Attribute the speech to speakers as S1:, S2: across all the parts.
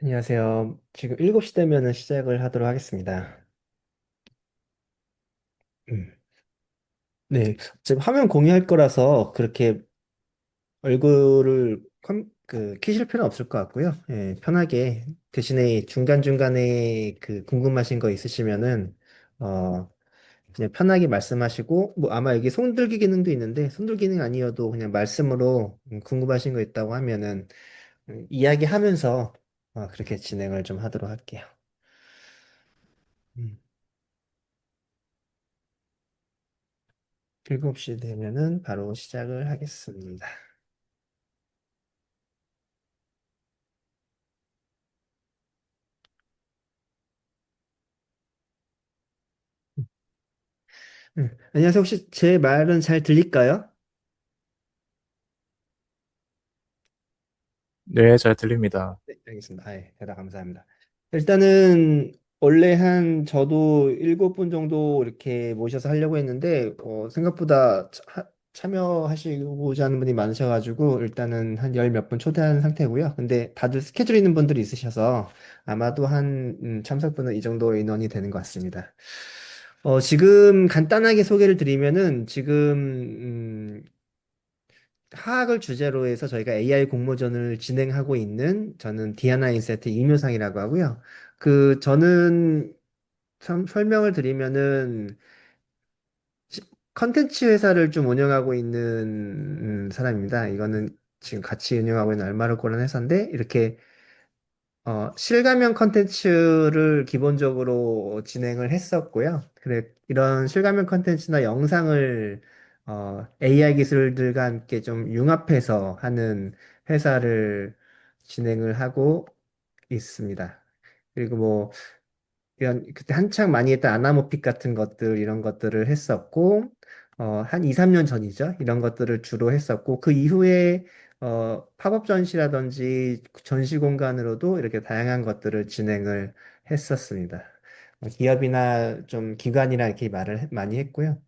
S1: 안녕하세요. 지금 7시 되면은 시작을 하도록 하겠습니다. 음. 네, 지금 화면 공유할 거라서 그렇게 얼굴을 키실 필요는 없을 것 같고요. 예, 편하게 대신에 중간중간에 그 궁금하신 거 있으시면은 그냥 편하게 말씀하시고 뭐 아마 여기 손들기 기능도 있는데 손들기 기능 아니어도 그냥 말씀으로 궁금하신 거 있다고 하면은 이야기하면서 그렇게 진행을 좀 하도록 할게요. 음. 7시 되면은 바로 시작을 하겠습니다. 안녕하세요. 혹시 제 말은 잘 들릴까요?
S2: 네, 잘 들립니다.
S1: 네, 알겠습니다. 아, 예, 대답 감사합니다. 일단은 원래 한 저도 7분 정도 이렇게 모셔서 하려고 했는데 생각보다 참여하시고자 하는 분이 많으셔가지고 일단은 한 열 몇 분 초대한 상태고요. 근데 다들 스케줄 있는 분들이 있으셔서 아마도 한 참석분은 이 정도 인원이 되는 것 같습니다. 지금 간단하게 소개를 드리면은 지금 화학을 주제로 해서 저희가 AI 공모전을 진행하고 있는 저는 디아나 인사이트 이묘상이라고 하고요. 저는 참 설명을 드리면은 시- 컨텐츠 회사를 좀 운영하고 있는 사람입니다. 이거는 지금 같이 운영하고 있는 알마르코라는 회사인데 이렇게 실가면 컨텐츠를 기본적으로 진행을 했었고요. 그래, 이런 실가면 컨텐츠나 영상을 AI 기술들과 함께 좀 융합해서 하는 회사를 진행을 하고 있습니다. 그리고 뭐 이런 그때 한창 많이 했던 아나모픽 같은 것들 이런 것들을 했었고 한 2, 3년 전이죠. 이런 것들을 주로 했었고 그 이후에 팝업 전시라든지 전시 공간으로도 이렇게 다양한 것들을 진행을 했었습니다. 기업이나 좀 기관이나 이렇게 많이 했고요.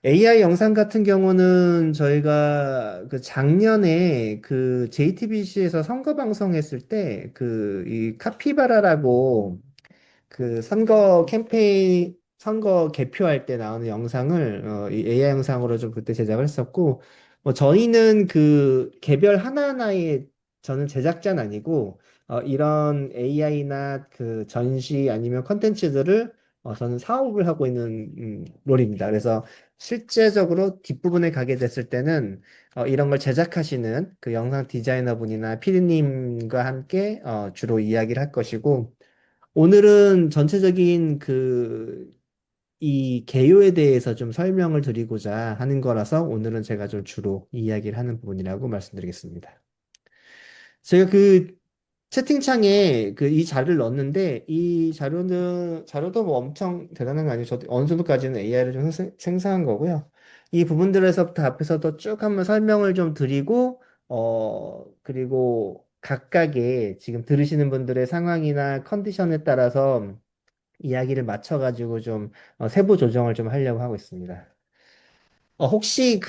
S1: AI 영상 같은 경우는 저희가 그 작년에 그 JTBC에서 선거 방송했을 때 그 이 카피바라라고 그 선거 캠페인, 선거 개표할 때 나오는 영상을 이 AI 영상으로 좀 그때 제작을 했었고, 저희는 그 개별 하나하나의 저는 제작자는 아니고, 이런 AI나 그 전시 아니면 컨텐츠들을 저는 사업을 하고 있는 롤입니다. 그래서 실제적으로 뒷부분에 가게 됐을 때는 이런 걸 제작하시는 그 영상 디자이너 분이나 피디님과 함께 주로 이야기를 할 것이고, 오늘은 전체적인 이 개요에 대해서 좀 설명을 드리고자 하는 거라서 오늘은 제가 좀 주로 이야기를 하는 부분이라고 말씀드리겠습니다. 제가 그 채팅창에 이 자료를 넣었는데 이 자료도 뭐 엄청 대단한 거 아니에요. 저도 어느 정도까지는 AI를 좀 생성한 거고요. 이 부분들에서부터 앞에서도 쭉 한번 설명을 좀 드리고 그리고 각각의 지금 들으시는 분들의 상황이나 컨디션에 따라서 이야기를 맞춰가지고 좀 세부 조정을 좀 하려고 하고 있습니다. 혹시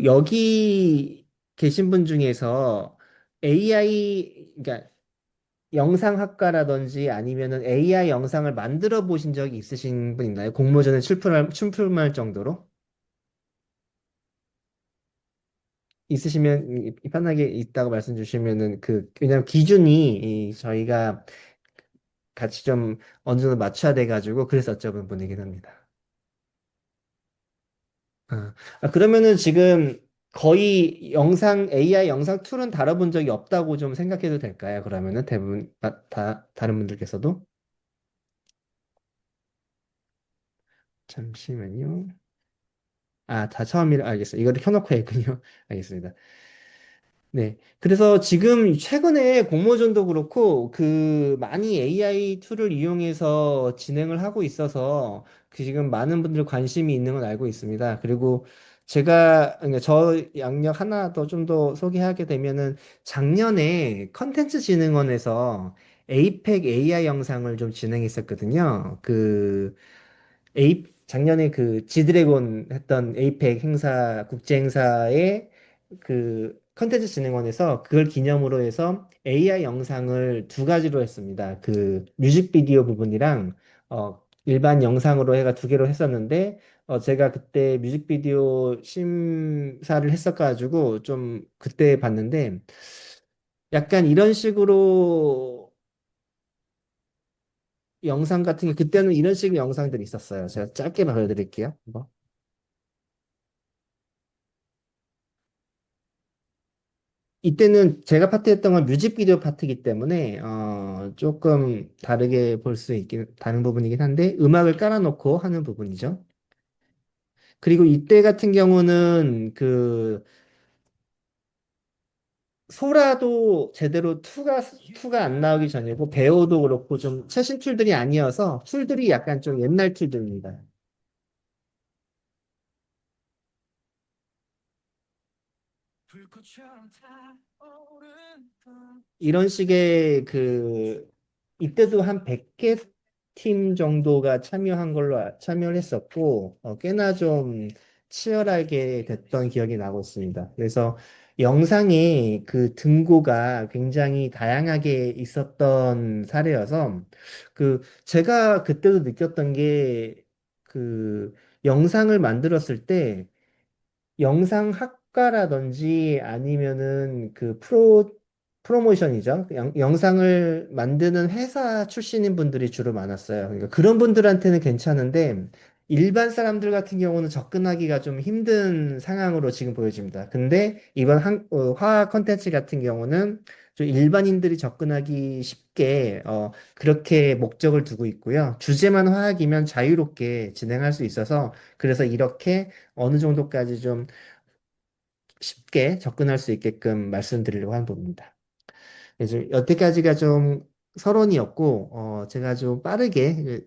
S1: 여기 계신 분 중에서 그러니까 영상학과라든지 아니면은 AI 영상을 만들어 보신 적이 있으신 분 있나요? 공모전에 출품할 정도로? 있으시면 편하게 있다고 말씀 주시면은 왜냐면 기준이 저희가 같이 좀 어느 정도 맞춰야 돼가지고 그래서 여쭤본 분이긴 합니다. 그러면은 지금 거의 AI 영상 툴은 다뤄본 적이 없다고 좀 생각해도 될까요? 그러면은 대부분, 다른 분들께서도? 잠시만요. 다 처음이라, 알겠어요. 이거를 켜놓고 했군요. 알겠습니다. 네. 그래서 지금 최근에 공모전도 그렇고, 많이 AI 툴을 이용해서 진행을 하고 있어서, 지금 많은 분들 관심이 있는 건 알고 있습니다. 그리고 그러니까 저 양력 하나 더 좀 더 소개하게 되면은, 작년에 컨텐츠 진흥원에서 에이펙 AI 영상을 좀 진행했었거든요. 작년에 지드래곤 했던 에이펙 행사, 국제 행사에 컨텐츠 진흥원에서 그걸 기념으로 해서 AI 영상을 두 가지로 했습니다. 그 뮤직비디오 부분이랑 일반 영상으로 해가 두 개로 했었는데 제가 그때 뮤직비디오 심사를 했었가지고 좀 그때 봤는데 약간 이런 식으로 영상 같은 게 그때는 이런 식의 영상들이 있었어요. 제가 짧게 보여드릴게요. 한번. 이때는 제가 파트했던 건 뮤직비디오 파트이기 때문에 조금 다르게 볼 수 있긴 다른 부분이긴 한데 음악을 깔아놓고 하는 부분이죠. 그리고 이때 같은 경우는 그 소라도 제대로 투가 안 나오기 전이고 배우도 그렇고 좀 최신 툴들이 아니어서 툴들이 약간 좀 옛날 툴들입니다. 이런 식의 그 이때도 한 100개 팀 정도가 참여한 걸로 참여를 했었고 꽤나 좀 치열하게 됐던 기억이 나고 있습니다. 그래서 영상의 그 등고가 굉장히 다양하게 있었던 사례여서 그 제가 그때도 느꼈던 게 그 영상을 만들었을 때 영상 학과라든지 아니면은 그 프로모션이죠. 영상을 만드는 회사 출신인 분들이 주로 많았어요. 그러니까 그런 분들한테는 괜찮은데 일반 사람들 같은 경우는 접근하기가 좀 힘든 상황으로 지금 보여집니다. 근데 이번 화학 컨텐츠 같은 경우는 좀 일반인들이 접근하기 쉽게 그렇게 목적을 두고 있고요. 주제만 화학이면 자유롭게 진행할 수 있어서 그래서 이렇게 어느 정도까지 좀 쉽게 접근할 수 있게끔 말씀드리려고 하는 부분입니다. 그래서 여태까지가 좀 서론이었고, 제가 좀 빠르게,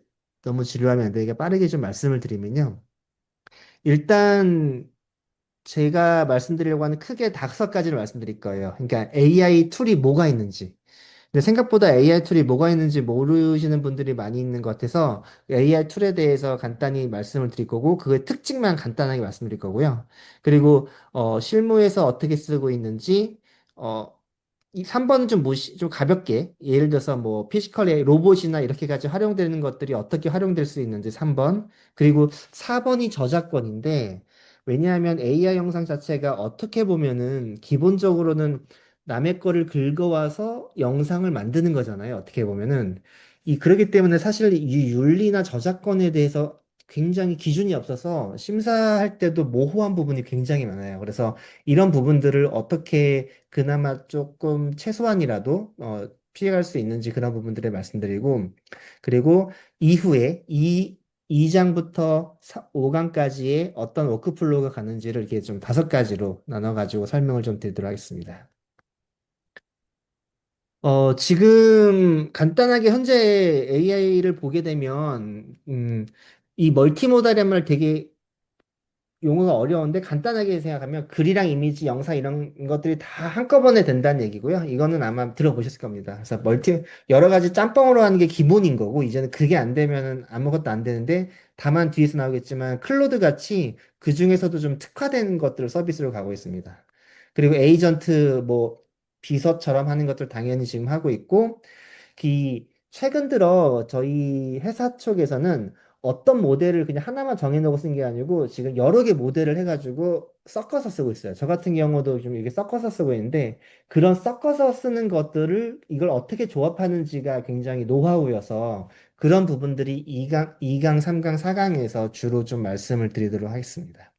S1: 너무 지루하면 안 되니까 빠르게 좀 말씀을 드리면요. 일단, 제가 말씀드리려고 하는 크게 다섯 가지를 말씀드릴 거예요. 그러니까 AI 툴이 뭐가 있는지. 근데 생각보다 AI 툴이 뭐가 있는지 모르시는 분들이 많이 있는 것 같아서 AI 툴에 대해서 간단히 말씀을 드릴 거고, 그의 특징만 간단하게 말씀드릴 거고요. 그리고, 실무에서 어떻게 쓰고 있는지, 어, 이 3번은 좀 가볍게, 예를 들어서 뭐, 피지컬의 로봇이나 이렇게까지 활용되는 것들이 어떻게 활용될 수 있는지 3번. 그리고 4번이 저작권인데, 왜냐하면 AI 영상 자체가 어떻게 보면은, 기본적으로는 남의 거를 긁어와서 영상을 만드는 거잖아요. 어떻게 보면은. 그렇기 때문에 사실 이 윤리나 저작권에 대해서 굉장히 기준이 없어서 심사할 때도 모호한 부분이 굉장히 많아요. 그래서 이런 부분들을 어떻게 그나마 조금 최소한이라도 피해갈 수 있는지 그런 부분들을 말씀드리고 그리고 이후에 2장부터 5강까지의 어떤 워크플로우가 가는지를 이렇게 좀 다섯 가지로 나눠가지고 설명을 좀 드리도록 하겠습니다. 지금 간단하게 현재 AI를 보게 되면, 이 멀티모달이란 되게 용어가 어려운데 간단하게 생각하면 글이랑 이미지, 영상 이런 것들이 다 한꺼번에 된다는 얘기고요. 이거는 아마 들어보셨을 겁니다. 그래서 여러 가지 짬뽕으로 하는 게 기본인 거고, 이제는 그게 안 되면은 아무것도 안 되는데, 다만 뒤에서 나오겠지만, 클로드 같이 그 중에서도 좀 특화된 것들을 서비스로 가고 있습니다. 그리고 에이전트, 뭐, 비서처럼 하는 것들 당연히 지금 하고 있고, 최근 들어 저희 회사 쪽에서는 어떤 모델을 그냥 하나만 정해놓고 쓴 게 아니고 지금 여러 개 모델을 해가지고 섞어서 쓰고 있어요. 저 같은 경우도 좀 이게 섞어서 쓰고 있는데 그런 섞어서 쓰는 것들을 이걸 어떻게 조합하는지가 굉장히 노하우여서 그런 부분들이 2강, 3강, 4강에서 주로 좀 말씀을 드리도록 하겠습니다.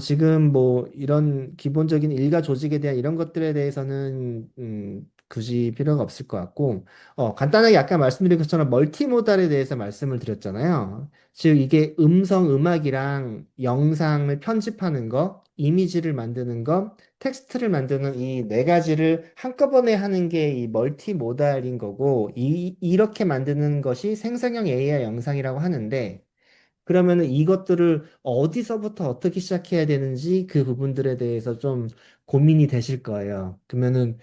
S1: 지금 뭐 이런 기본적인 일가 조직에 대한 이런 것들에 대해서는 굳이 필요가 없을 것 같고 간단하게 아까 말씀드린 것처럼 멀티모달에 대해서 말씀을 드렸잖아요. 즉 이게 음악이랑 영상을 편집하는 거, 이미지를 만드는 거, 텍스트를 만드는 이 네 가지를 한꺼번에 하는 게 이 멀티모달인 거고 이렇게 만드는 것이 생성형 AI 영상이라고 하는데 그러면은 이것들을 어디서부터 어떻게 시작해야 되는지 그 부분들에 대해서 좀 고민이 되실 거예요. 그러면은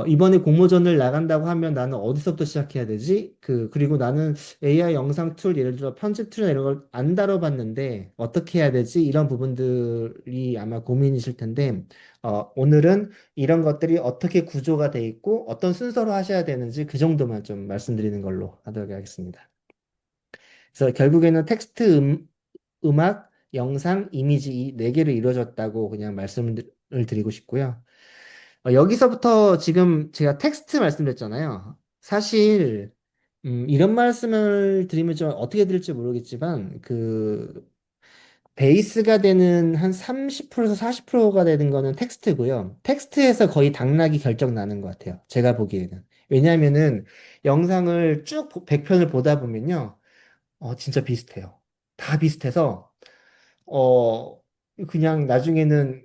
S1: 이번에 공모전을 나간다고 하면 나는 어디서부터 시작해야 되지? 그리고 나는 AI 영상 툴, 예를 들어 편집 툴이나 이런 걸 안 다뤄봤는데 어떻게 해야 되지? 이런 부분들이 아마 고민이실 텐데, 오늘은 이런 것들이 어떻게 구조가 돼 있고 어떤 순서로 하셔야 되는지 그 정도만 좀 말씀드리는 걸로 하도록 하겠습니다. 그래서 결국에는 텍스트, 음악, 영상, 이미지 이 네 개로 이루어졌다고 그냥 말씀을 드리고 싶고요. 여기서부터 지금 제가 텍스트 말씀드렸잖아요. 사실 이런 말씀을 드리면 좀 어떻게 드릴지 모르겠지만 베이스가 되는 한 30%에서 40%가 되는 거는 텍스트고요. 텍스트에서 거의 당락이 결정 나는 것 같아요. 제가 보기에는. 왜냐하면은 영상을 쭉 100편을 보다 보면요. 진짜 비슷해요. 다 비슷해서 어 그냥 나중에는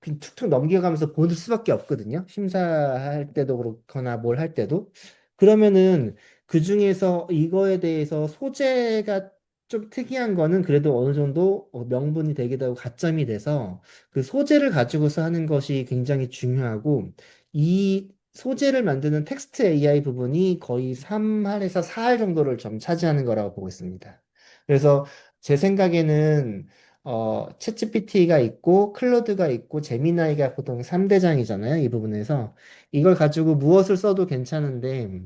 S1: 그냥 툭툭 넘겨가면서 보는 수밖에 없거든요. 심사할 때도 그렇거나 뭘 할 때도. 그러면은 그 중에서 이거에 대해서 소재가 좀 특이한 거는 그래도 어느 정도 명분이 되기도 하고 가점이 돼서 그 소재를 가지고서 하는 것이 굉장히 중요하고 이 소재를 만드는 텍스트 AI 부분이 거의 3할에서 4할 정도를 좀 차지하는 거라고 보고 있습니다. 그래서 제 생각에는 챗GPT가 있고, 클로드가 있고, 제미나이가 보통 3대장이잖아요. 이 부분에서. 이걸 가지고 무엇을 써도 괜찮은데,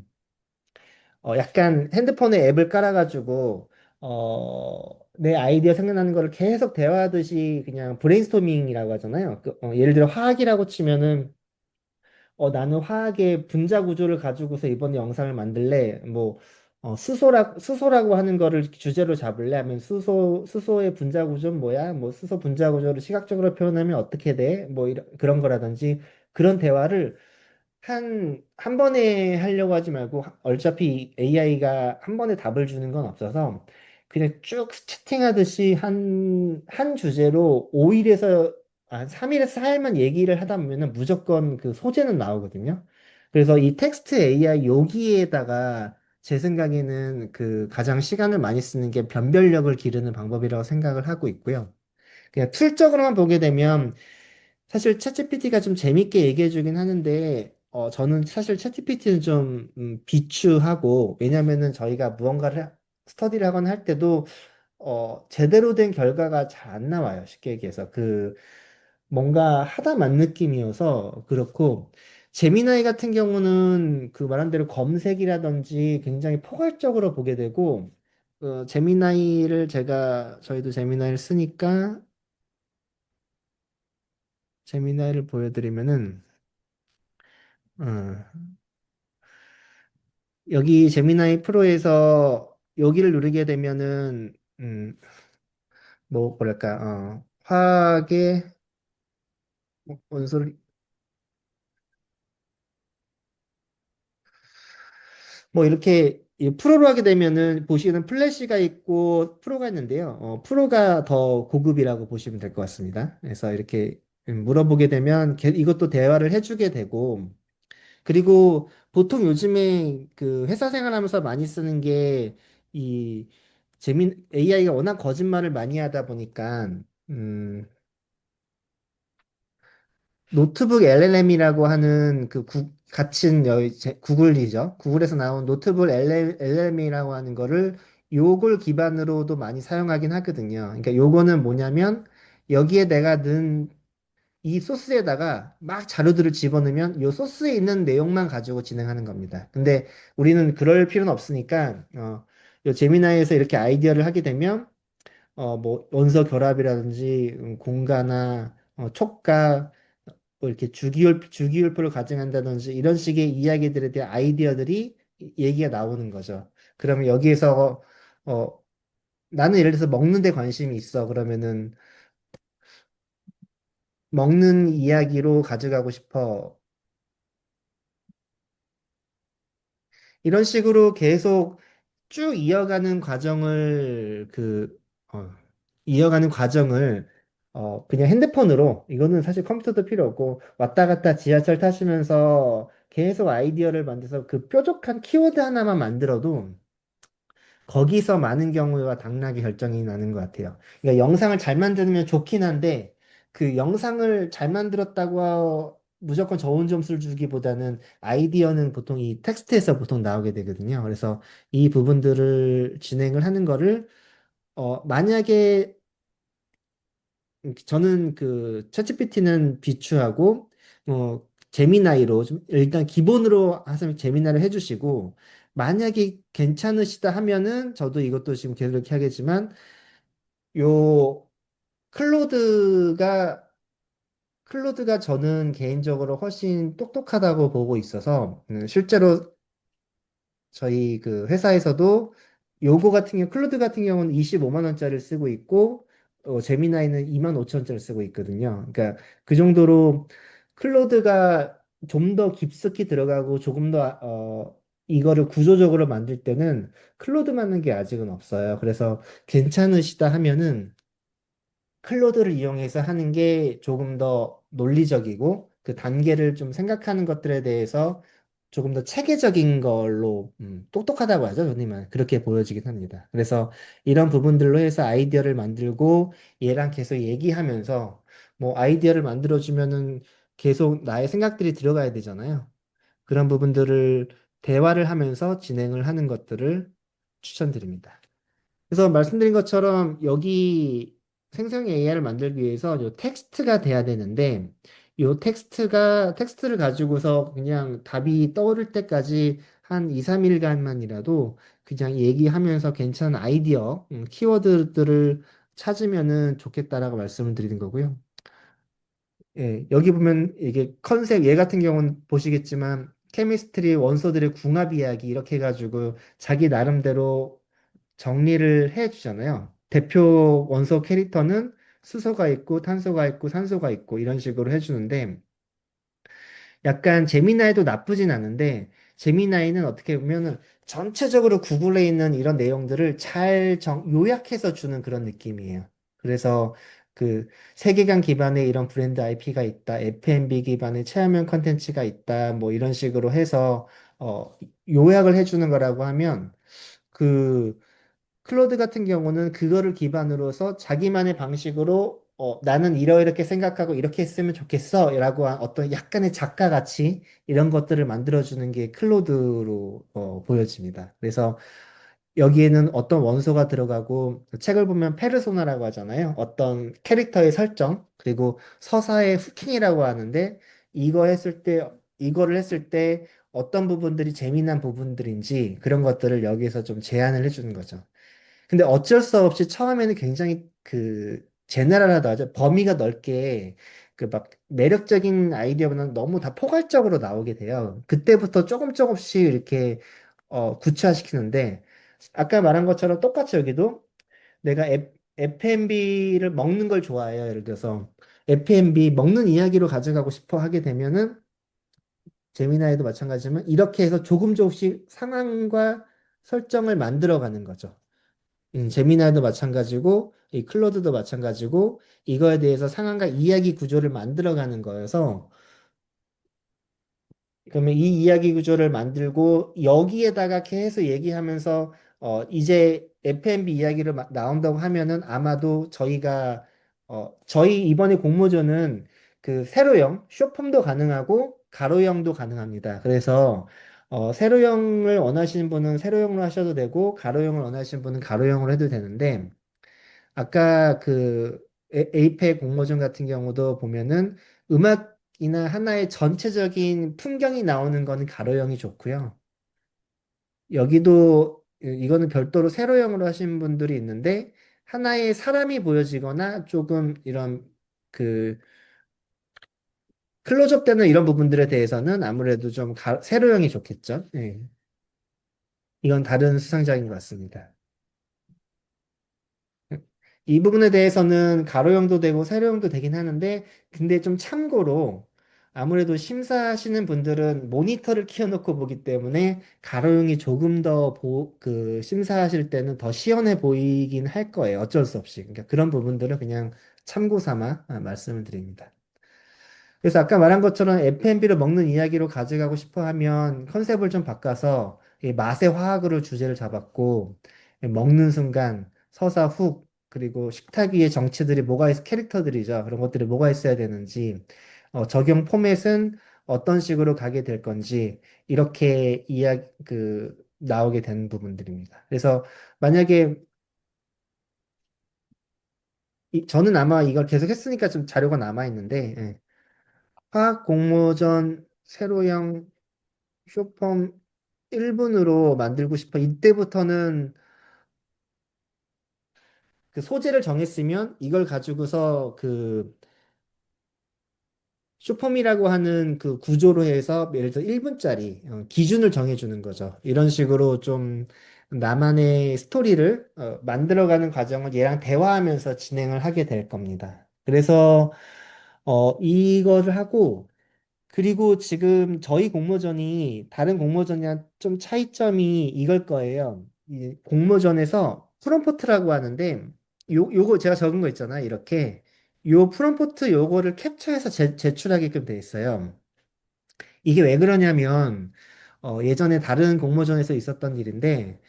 S1: 약간 핸드폰에 앱을 깔아가지고, 내 아이디어 생각나는 거를 계속 대화하듯이 그냥 브레인스토밍이라고 하잖아요. 예를 들어 화학이라고 치면은, 나는 화학의 분자 구조를 가지고서 이번 영상을 만들래. 뭐, 수소라고 하는 거를 주제로 잡을래 하면 수소의 분자 구조는 뭐야? 뭐, 수소 분자 구조를 시각적으로 표현하면 어떻게 돼? 뭐, 그런 거라든지 그런 대화를 한 번에 하려고 하지 말고 어차피 AI가 한 번에 답을 주는 건 없어서 그냥 쭉 채팅하듯이 한 주제로 5일에서 3일에서 4일만 얘기를 하다 보면은 무조건 그 소재는 나오거든요. 그래서 이 텍스트 AI 여기에다가 제 생각에는 그 가장 시간을 많이 쓰는 게 변별력을 기르는 방법이라고 생각을 하고 있고요. 그냥 툴적으로만 보게 되면 사실 챗GPT가 좀 재밌게 얘기해 주긴 하는데, 저는 사실 챗GPT는 좀 비추하고, 왜냐면은 저희가 스터디를 하거나 할 때도, 제대로 된 결과가 잘 안 나와요. 쉽게 얘기해서. 뭔가 하다 만 느낌이어서 그렇고, 제미나이 같은 경우는 그 말한 대로 검색이라든지 굉장히 포괄적으로 보게 되고, 저희도 제미나이를 쓰니까, 제미나이를 보여드리면은, 어, 여기 제미나이 프로에서 여기를 누르게 되면은 뭐랄까 화학의 원소를 뭐 이렇게 이 프로로 하게 되면은 보시는 플래시가 있고 프로가 있는데요. 프로가 더 고급이라고 보시면 될 것 같습니다. 그래서 이렇게 물어보게 되면 이것도 대화를 해주게 되고 그리고 보통 요즘에 그 회사 생활하면서 많이 쓰는 게 이 AI가 워낙 거짓말을 많이 하다 보니까 음, 노트북 LLM이라고 하는 구글이죠. 구글에서 나온 노트북 LLM이라고 하는 거를 요걸 기반으로도 많이 사용하긴 하거든요. 그러니까 요거는 뭐냐면 여기에 내가 넣은 이 소스에다가 막 자료들을 집어넣으면 이 소스에 있는 내용만 가지고 진행하는 겁니다. 근데 우리는 그럴 필요는 없으니까, 요 제미나이에서 이렇게 아이디어를 하게 되면, 뭐, 원소 결합이라든지, 공가나, 촉각, 뭐 이렇게 주기율표를 가정한다든지, 이런 식의 이야기들에 대한 아이디어들이 얘기가 나오는 거죠. 그러면 여기에서, 어, 나는 예를 들어서 먹는 데 관심이 있어. 그러면은, 먹는 이야기로 가져가고 싶어. 이런 식으로 계속 쭉 어, 이어가는 과정을, 그냥 핸드폰으로, 이거는 사실 컴퓨터도 필요 없고, 왔다 갔다 지하철 타시면서 계속 아이디어를 만들어서 그 뾰족한 키워드 하나만 만들어도 거기서 많은 경우가 당락이 결정이 나는 것 같아요. 그러니까 영상을 잘 만들면 좋긴 한데, 그 영상을 잘 만들었다고 무조건 좋은 점수를 주기보다는 아이디어는 보통 이 텍스트에서 보통 나오게 되거든요. 그래서 이 부분들을 진행을 하는 거를 만약에 저는 그 챗GPT는 비추하고 제미나이로 좀 일단 기본으로 하시면 제미나이를 해주시고 만약에 괜찮으시다 하면은 저도 이것도 지금 계속 이렇게 하겠지만 요 클로드가 클로드가 저는 개인적으로 훨씬 똑똑하다고 보고 있어서 실제로 저희 그 회사에서도 요거 같은 경우 클로드 같은 경우는 25만 원짜리를 쓰고 있고 제미나이는 2만 5천 원짜리를 쓰고 있거든요. 그러니까 그 정도로 클로드가 좀 더 깊숙이 들어가고 조금 더 이거를 구조적으로 만들 때는 클로드 맞는 게 아직은 없어요. 그래서 괜찮으시다 하면은 클로드를 이용해서 하는 게 조금 더 논리적이고 그 단계를 좀 생각하는 것들에 대해서 조금 더 체계적인 걸로 똑똑하다고 하죠, 손님은. 그렇게 보여지긴 합니다. 그래서 이런 부분들로 해서 아이디어를 만들고 얘랑 계속 얘기하면서 뭐 아이디어를 만들어주면은 계속 나의 생각들이 들어가야 되잖아요. 그런 부분들을 대화를 하면서 진행을 하는 것들을 추천드립니다. 그래서 말씀드린 것처럼 여기 생성 AI를 만들기 위해서 요 텍스트가 돼야 되는데 요 텍스트를 가지고서 그냥 답이 떠오를 때까지 한 2, 3일간만이라도 그냥 얘기하면서 괜찮은 아이디어, 키워드들을 찾으면은 좋겠다라고 말씀을 드리는 거고요. 예, 여기 보면 이게 컨셉, 얘 같은 경우는 보시겠지만 케미스트리 원소들의 궁합 이야기 이렇게 해가지고 자기 나름대로 정리를 해 주잖아요. 대표 원소 캐릭터는 수소가 있고 탄소가 있고 산소가 있고 이런 식으로 해주는데 약간 제미나이도 나쁘진 않은데 제미나이는 어떻게 보면은 전체적으로 구글에 있는 이런 내용들을 요약해서 주는 그런 느낌이에요. 그래서 그 세계관 기반의 이런 브랜드 IP가 있다, F&B 기반의 체험형 컨텐츠가 있다, 뭐 이런 식으로 해서 요약을 해주는 거라고 하면 그 클로드 같은 경우는 그거를 기반으로서 자기만의 방식으로 나는 이러이렇게 생각하고 이렇게 했으면 좋겠어 라고 한 어떤 약간의 작가 같이 이런 것들을 만들어주는 게 클로드로 보여집니다. 그래서 여기에는 어떤 원소가 들어가고 책을 보면 페르소나라고 하잖아요. 어떤 캐릭터의 설정 그리고 서사의 후킹이라고 하는데 이거를 했을 때 어떤 부분들이 재미난 부분들인지 그런 것들을 여기에서 좀 제안을 해주는 거죠. 근데 어쩔 수 없이 처음에는 굉장히 그 제너럴하다 하죠. 범위가 넓게 그 막 매력적인 아이디어보다는 너무 다 포괄적으로 나오게 돼요. 그때부터 조금 조금씩 이렇게 구체화시키는데 아까 말한 것처럼 똑같이 여기도 내가 F&B를 먹는 걸 좋아해요. 예를 들어서 F&B 먹는 이야기로 가져가고 싶어 하게 되면은 제미나이도 마찬가지지만 이렇게 해서 조금 조금씩 상황과 설정을 만들어 가는 거죠. 제미나이도 마찬가지고, 이 클로드도 마찬가지고, 이거에 대해서 상황과 이야기 구조를 만들어가는 거여서, 그러면 이 이야기 구조를 만들고, 여기에다가 계속 얘기하면서, 이제 F&B 이야기를 나온다고 하면은 아마도 저희 이번에 공모전은 그 세로형, 숏폼도 가능하고, 가로형도 가능합니다. 그래서, 세로형을 원하시는 분은 세로형으로 하셔도 되고, 가로형을 원하시는 분은 가로형으로 해도 되는데, 아까 그 에이펙 공모전 같은 경우도 보면은 음악이나 하나의 전체적인 풍경이 나오는 거는 가로형이 좋고요. 여기도 이거는 별도로 세로형으로 하시는 분들이 있는데 하나의 사람이 보여지거나 조금 이런 그 클로즈업 되는 이런 부분들에 대해서는 아무래도 좀 세로형이 좋겠죠. 예. 이건 다른 수상작인 것 같습니다. 이 부분에 대해서는 가로형도 되고 세로형도 되긴 하는데, 근데 좀 참고로 아무래도 심사하시는 분들은 모니터를 키워놓고 보기 때문에 가로형이 조금 더 심사하실 때는 더 시원해 보이긴 할 거예요. 어쩔 수 없이. 그러니까 그런 부분들은 그냥 참고 삼아 말씀을 드립니다. 그래서 아까 말한 것처럼 F&B를 먹는 이야기로 가져가고 싶어 하면 컨셉을 좀 바꿔서 이 맛의 화학으로 주제를 잡았고 먹는 순간 서사 훅 그리고 식탁 위의 정치들이 캐릭터들이죠. 그런 것들이 뭐가 있어야 되는지 적용 포맷은 어떤 식으로 가게 될 건지 이렇게 나오게 되는 부분들입니다. 그래서 만약에 저는 아마 이걸 계속 했으니까 좀 자료가 남아 있는데 화학 공모전 세로형 쇼폼 1분으로 만들고 싶어. 이때부터는 그 소재를 정했으면 이걸 가지고서 그 쇼폼이라고 하는 그 구조로 해서 예를 들어 1분짜리 기준을 정해주는 거죠. 이런 식으로 좀 나만의 스토리를 만들어가는 과정을 얘랑 대화하면서 진행을 하게 될 겁니다. 그래서 이거를 하고 그리고 지금 저희 공모전이 다른 공모전이랑 좀 차이점이 이걸 거예요. 이 공모전에서 프롬포트라고 하는데 요거 제가 적은 거 있잖아요. 이렇게 요 프롬포트 요거를 캡처해서 제출하게끔 돼 있어요. 이게 왜 그러냐면 예전에 다른 공모전에서 있었던 일인데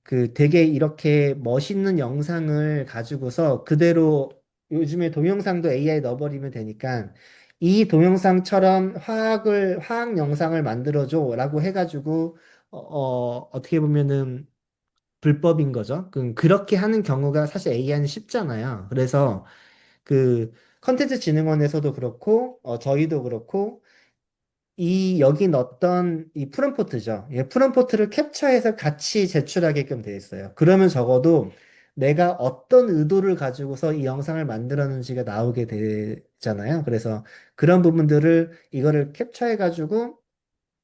S1: 그 되게 이렇게 멋있는 영상을 가지고서 그대로 요즘에 동영상도 AI 넣어버리면 되니까 이 동영상처럼 화학 영상을 만들어줘라고 해가지고 어떻게 보면은 불법인 거죠. 그렇게 하는 경우가 사실 AI는 쉽잖아요. 그래서 그 컨텐츠 진흥원에서도 그렇고 저희도 그렇고 여기 넣었던 이 프롬포트죠. 이 프롬포트를 캡처해서 같이 제출하게끔 되어 있어요. 그러면 적어도 내가 어떤 의도를 가지고서 이 영상을 만들었는지가 나오게 되잖아요. 그래서 그런 부분들을 이거를 캡처해가지고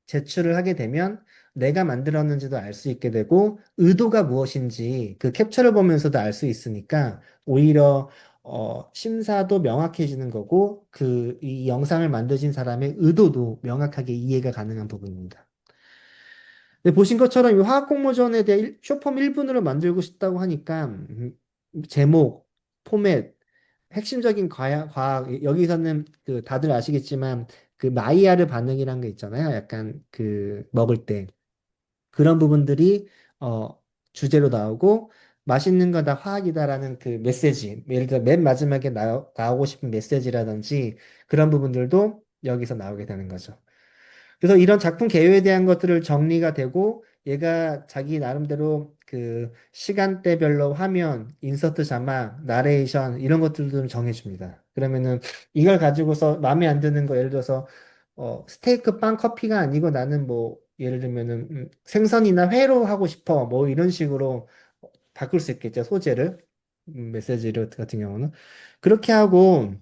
S1: 제출을 하게 되면 내가 만들었는지도 알 수 있게 되고 의도가 무엇인지 그 캡처를 보면서도 알 수 있으니까 오히려 심사도 명확해지는 거고 이 영상을 만드신 사람의 의도도 명확하게 이해가 가능한 부분입니다. 근데 보신 것처럼 이 화학 공모전에 대해 쇼폼 1분으로 만들고 싶다고 하니까 제목, 포맷, 핵심적인 여기서는 그 다들 아시겠지만 그 마이야르 반응이라는 게 있잖아요. 약간 그 먹을 때 그런 부분들이 어 주제로 나오고 맛있는 건 다 화학이다라는 그 메시지 예를 들어 맨 마지막에 나오고 싶은 메시지라든지 그런 부분들도 여기서 나오게 되는 거죠. 그래서 이런 작품 개요에 대한 것들을 정리가 되고 얘가 자기 나름대로 그 시간대별로 화면, 인서트 자막, 나레이션 이런 것들도 좀 정해줍니다. 그러면은 이걸 가지고서 마음에 안 드는 거 예를 들어서 스테이크 빵 커피가 아니고 나는 뭐 예를 들면은 생선이나 회로 하고 싶어 뭐 이런 식으로 바꿀 수 있겠죠 소재를 메시지를 같은 경우는 그렇게 하고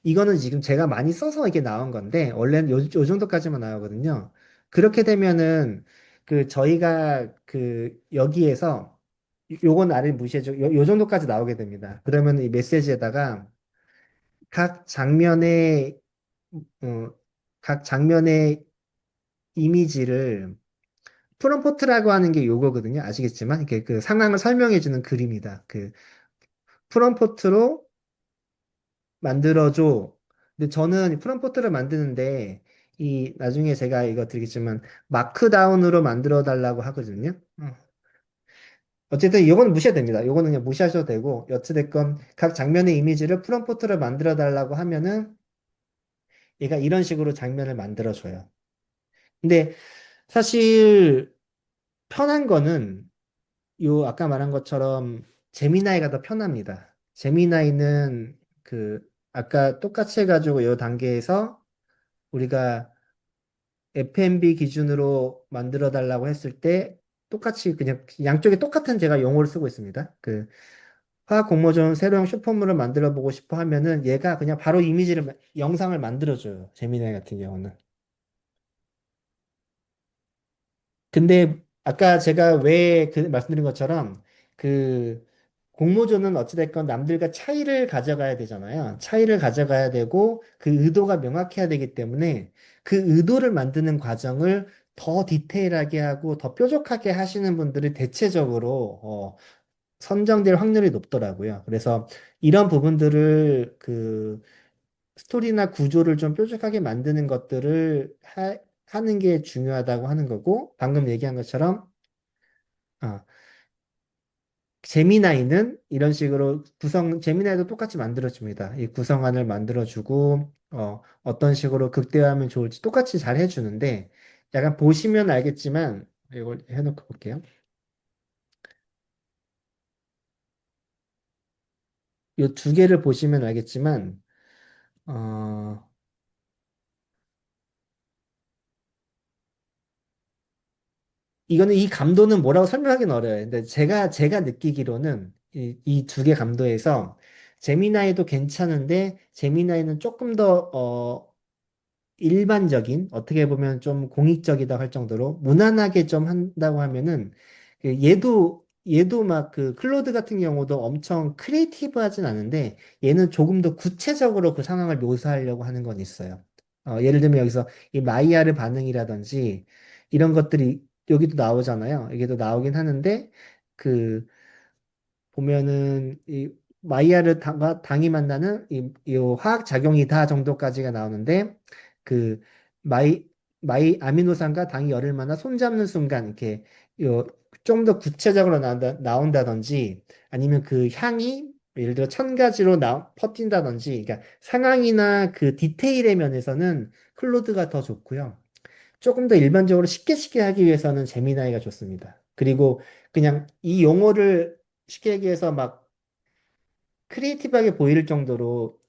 S1: 이거는 지금 제가 많이 써서 이게 나온 건데, 원래는 요 정도까지만 나오거든요. 그렇게 되면은, 저희가 여기에서, 요건 아래 무시해줘. 요 정도까지 나오게 됩니다. 그러면 이 메시지에다가 각 장면의, 어, 각 장면의 이미지를 프롬포트라고 하는 게 요거거든요. 아시겠지만, 이게 그 상황을 설명해주는 글입니다. 그 프롬포트로 만들어줘. 근데 저는 프롬포트를 만드는데 나중에 제가 이거 드리겠지만 마크다운으로 만들어 달라고 하거든요. 어쨌든 이건 무시해도 됩니다. 이거는 그냥 무시하셔도 되고 어찌됐건 각 장면의 이미지를 프롬포트로 만들어 달라고 하면은 얘가 이런 식으로 장면을 만들어 줘요. 근데 사실 편한 거는 요 아까 말한 것처럼 제미나이가 더 편합니다. 제미나이는 아까 똑같이 해가지고 요 단계에서 우리가 F&B 기준으로 만들어 달라고 했을 때 똑같이 그냥 양쪽에 똑같은 제가 용어를 쓰고 있습니다. 화학 공모전 세로형 슈퍼물을 만들어 보고 싶어 하면은 얘가 그냥 바로 영상을 만들어줘요. 재미나이 같은 경우는. 근데 아까 제가 왜 말씀드린 것처럼 그 공모전은 어찌됐건 남들과 차이를 가져가야 되잖아요. 차이를 가져가야 되고 그 의도가 명확해야 되기 때문에 그 의도를 만드는 과정을 더 디테일하게 하고 더 뾰족하게 하시는 분들이 대체적으로 선정될 확률이 높더라고요. 그래서 이런 부분들을 스토리나 구조를 좀 뾰족하게 만드는 것들을 하는 게 중요하다고 하는 거고, 방금 얘기한 것처럼, 어, 제미나이는 이런 식으로 제미나이도 똑같이 만들어줍니다. 이 구성안을 만들어주고, 어떤 식으로 극대화하면 좋을지 똑같이 잘 해주는데, 약간 보시면 알겠지만, 이걸 해놓고 볼게요. 이 두 개를 보시면 알겠지만, 어, 이거는 이 감도는 뭐라고 설명하기는 어려워요. 근데 제가 느끼기로는 이 두 개 감도에서 제미나이도 괜찮은데, 제미나이는 조금 더, 일반적인 어떻게 보면 좀 공익적이다 할 정도로 무난하게 좀 한다고 하면은 얘도 막 그 클로드 같은 경우도 엄청 크리에이티브하진 않은데 얘는 조금 더 구체적으로 그 상황을 묘사하려고 하는 건 있어요. 예를 들면 여기서 이 마이야르 반응이라든지 이런 것들이 여기도 나오잖아요. 여기도 나오긴 하는데 그 보면은 이 마이야르 당이 만나는 이 화학 작용이다 정도까지가 나오는데 그 마이 아미노산과 당이 열을 만나 손잡는 순간 이렇게 좀 더 구체적으로 나온다든지 아니면 그 향이 예를 들어 천 가지로 퍼진다든지 그러니까 상황이나 그 디테일의 면에서는 클로드가 더 좋고요. 조금 더 일반적으로 쉽게 하기 위해서는 제미나이가 좋습니다. 그리고 그냥 이 용어를 쉽게 하기 위해서 막 크리에이티브하게 보일 정도로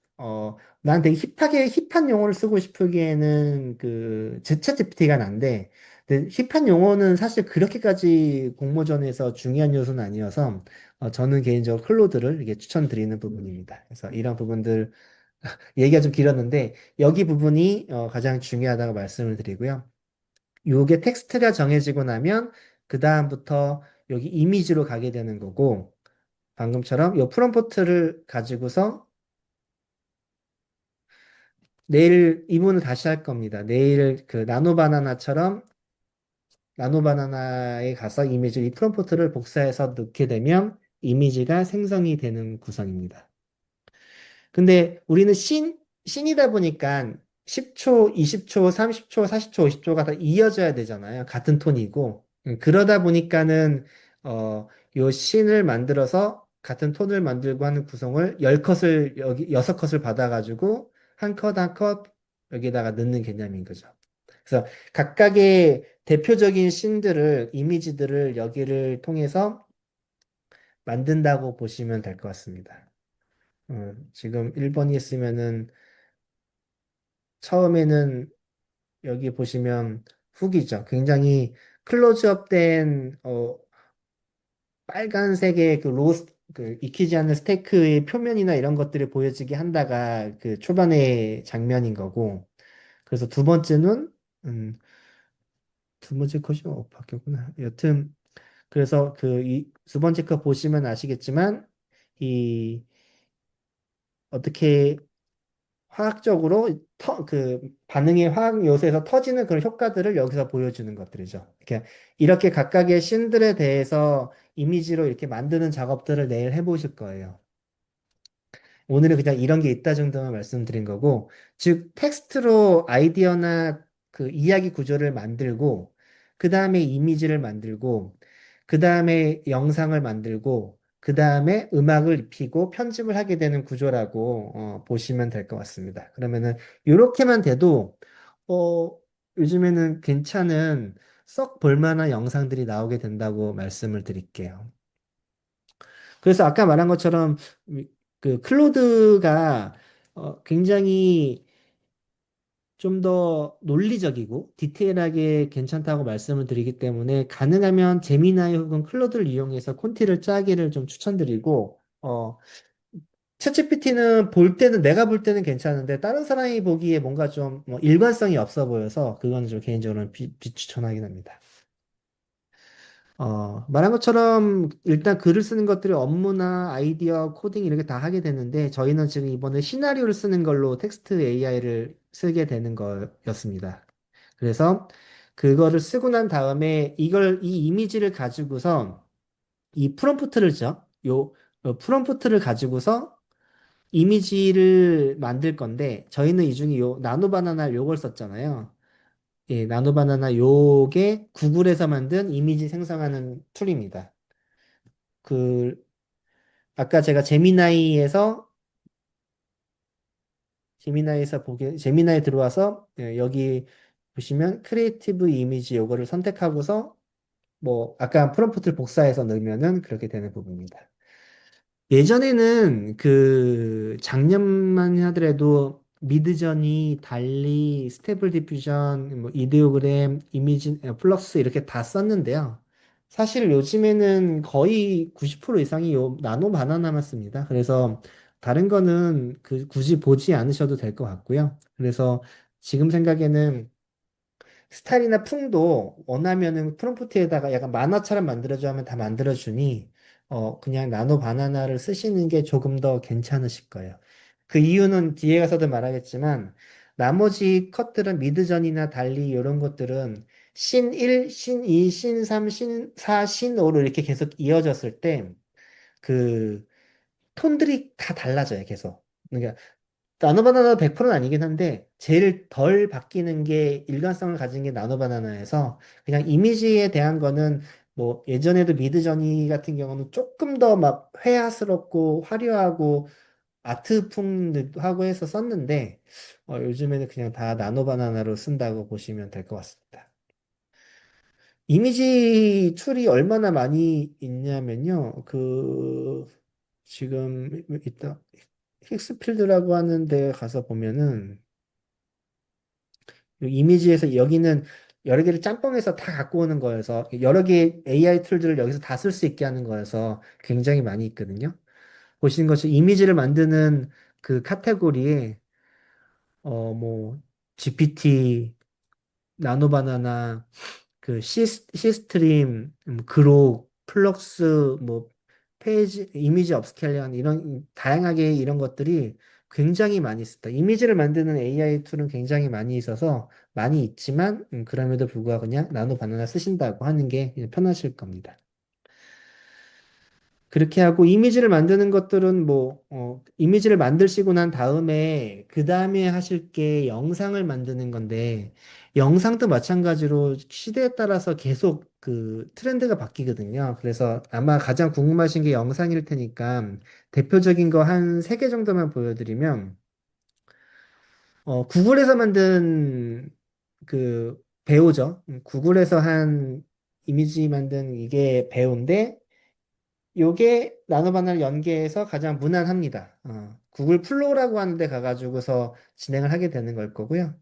S1: 난 되게 힙한 용어를 쓰고 싶으기에는 그 챗GPT가 난데 근데 힙한 용어는 사실 그렇게까지 공모전에서 중요한 요소는 아니어서 저는 개인적으로 클로드를 이게 추천드리는 부분입니다. 그래서 이런 부분들 얘기가 좀 길었는데 여기 부분이 가장 중요하다고 말씀을 드리고요. 요게 텍스트가 정해지고 나면 그 다음부터 여기 이미지로 가게 되는 거고 방금처럼 요 프롬프트를 가지고서 내일 이 부분을 다시 할 겁니다. 내일 그 나노바나나에 가서 이 프롬프트를 복사해서 넣게 되면 이미지가 생성이 되는 구성입니다. 근데 우리는 씬이다 보니까 10초, 20초, 30초, 40초, 50초가 다 이어져야 되잖아요. 같은 톤이고. 그러다 보니까는, 요 씬을 만들어서 같은 톤을 만들고 하는 구성을 10컷을, 여기 6컷을 받아가지고 한 컷 한 컷 여기다가 넣는 개념인 거죠. 그래서 각각의 대표적인 씬들을, 이미지들을 여기를 통해서 만든다고 보시면 될 것 같습니다. 지금 1번이 있으면은 처음에는 여기 보시면 훅이죠. 굉장히 클로즈업 된 빨간색의 그 익히지 않는 스테이크의 표면이나 이런 것들을 보여지게 한다가 그 초반의 장면인 거고. 그래서 음, 두 번째 컷이 바뀌었구나. 여튼 그래서 그 이 두 번째 컷 보시면 아시겠지만 이 어떻게 화학적으로 그 반응의 화학 요소에서 터지는 그런 효과들을 여기서 보여주는 것들이죠. 이렇게 각각의 씬들에 대해서 이미지로 이렇게 만드는 작업들을 내일 해보실 거예요. 오늘은 그냥 이런 게 있다 정도만 말씀드린 거고, 즉, 텍스트로 아이디어나 그 이야기 구조를 만들고, 그 다음에 이미지를 만들고, 그 다음에 영상을 만들고, 그 다음에 음악을 입히고 편집을 하게 되는 구조라고 보시면 될 것 같습니다. 그러면은, 이렇게만 돼도, 어, 요즘에는 괜찮은 썩 볼만한 영상들이 나오게 된다고 말씀을 드릴게요. 그래서 아까 말한 것처럼 그 클로드가 굉장히 좀 더 논리적이고 디테일하게 괜찮다고 말씀을 드리기 때문에 가능하면 제미나이 혹은 클로드를 이용해서 콘티를 짜기를 좀 추천드리고 챗GPT는 내가 볼 때는 괜찮은데 다른 사람이 보기에 뭔가 좀뭐 일관성이 없어 보여서 그거는 좀 개인적으로는 비추천하긴 합니다. 말한 것처럼 일단 글을 쓰는 것들이 업무나 아이디어, 코딩 이렇게 다 하게 되는데 저희는 지금 이번에 시나리오를 쓰는 걸로 텍스트 AI를 쓰게 되는 거였습니다. 그래서 그거를 쓰고 난 다음에 이 이미지를 가지고서 이 프롬프트를 죠. 프롬프트를 가지고서 이미지를 만들 건데 저희는 이 중에 요 나노바나나 요걸 썼잖아요. 예, 나노바나나 요게 구글에서 만든 이미지 생성하는 툴입니다. 아까 제가 제미나이에 들어와서 여기 보시면 크리에이티브 이미지 요거를 선택하고서 뭐 아까 프롬프트를 복사해서 넣으면은 그렇게 되는 부분입니다. 예전에는 그 작년만 하더라도 미드저니, 달리, 스테이블 디퓨전, 뭐 이데오그램, 이미지, 플럭스 이렇게 다 썼는데요. 사실 요즘에는 거의 90% 이상이 요 나노 바나나만 씁니다. 그래서 다른 거는 그 굳이 보지 않으셔도 될 것 같고요. 그래서 지금 생각에는 스타일이나 풍도 원하면은 프롬프트에다가 약간 만화처럼 만들어줘 하면 다 만들어주니 그냥 나노 바나나를 쓰시는 게 조금 더 괜찮으실 거예요. 그 이유는 뒤에 가서도 말하겠지만 나머지 컷들은 미드전이나 달리 이런 것들은 신 1, 신 2, 신 3, 신 4, 신 5로 이렇게 계속 이어졌을 때 그 톤들이 다 달라져요, 계속. 그러니까 나노바나나 100%는 아니긴 한데 제일 덜 바뀌는 게 일관성을 가진 게 나노바나나여서 그냥 이미지에 대한 거는 뭐 예전에도 미드저니 같은 경우는 조금 더 막 회화스럽고 화려하고 아트풍도 하고 해서 썼는데 요즘에는 그냥 다 나노바나나로 쓴다고 보시면 될 것 같습니다. 이미지 툴이 얼마나 많이 있냐면요. 지금 이따 힉스필드라고 하는 데 가서 보면은 이미지에서 여기는 여러 개를 짬뽕해서 다 갖고 오는 거여서 여러 개의 AI 툴들을 여기서 다 쓸 수 있게 하는 거여서 굉장히 많이 있거든요. 보시는 것처럼 이미지를 만드는 그 카테고리에 뭐 GPT, 나노바나나, 그 시스트림, 그록, 플럭스, 뭐 페이지, 이미지 업스케일링 이런 다양하게 이런 것들이 굉장히 많이 있습니다. 이미지를 만드는 AI 툴은 굉장히 많이 있어서 많이 있지만 그럼에도 불구하고 그냥 나노바나나 쓰신다고 하는 게 그냥 편하실 겁니다. 그렇게 하고 이미지를 만드는 것들은 뭐 이미지를 만드시고 난 다음에 그 다음에 하실 게 영상을 만드는 건데 영상도 마찬가지로 시대에 따라서 계속 그 트렌드가 바뀌거든요. 그래서 아마 가장 궁금하신 게 영상일 테니까 대표적인 거 한 세 개 정도만 보여드리면 구글에서 만든 그 배우죠. 구글에서 한 이미지 만든 이게 배우인데 요게 나노바나를 연계해서 가장 무난합니다. 구글 플로우라고 하는 데 가가지고서 진행을 하게 되는 걸 거고요.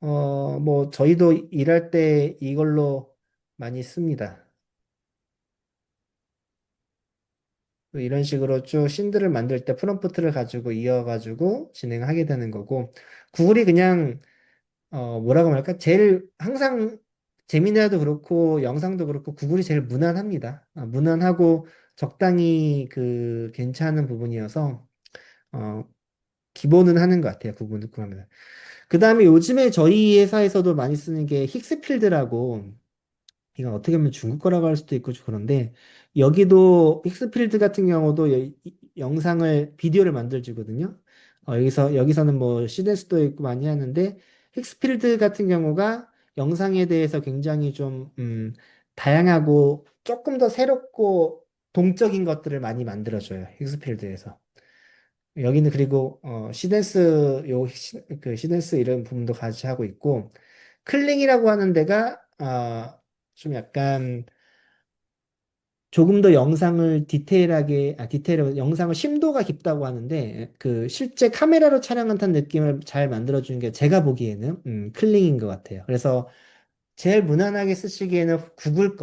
S1: 뭐, 저희도 일할 때 이걸로 많이 씁니다. 이런 식으로 쭉 씬들을 만들 때 프롬프트를 가지고 이어가지고 진행하게 되는 거고, 구글이 그냥 뭐라고 말할까? 제일 항상 재미나도 그렇고 영상도 그렇고 구글이 제일 무난합니다. 무난하고 적당히 그 괜찮은 부분이어서 어, 기본은 하는 것 같아요. 구글은 그러면. 그 다음에 요즘에 저희 회사에서도 많이 쓰는 게 힉스필드라고 이건 어떻게 보면 중국 거라고 할 수도 있고 좀 그런데 여기도 힉스필드 같은 경우도 영상을 비디오를 만들어주거든요. 여기서는 뭐 시뎁스도 있고 많이 하는데 힉스필드 같은 경우가 영상에 대해서 굉장히 좀 다양하고 조금 더 새롭고 동적인 것들을 많이 만들어줘요. 힉스필드에서. 여기는 그리고 그 시댄스 이런 부분도 같이 하고 있고 클링이라고 하는 데가 좀 약간 조금 더 영상을 디테일하게 영상을 심도가 깊다고 하는데 그 실제 카메라로 촬영한 듯한 느낌을 잘 만들어주는 게 제가 보기에는 클링인 것 같아요. 그래서 제일 무난하게 쓰시기에는 구글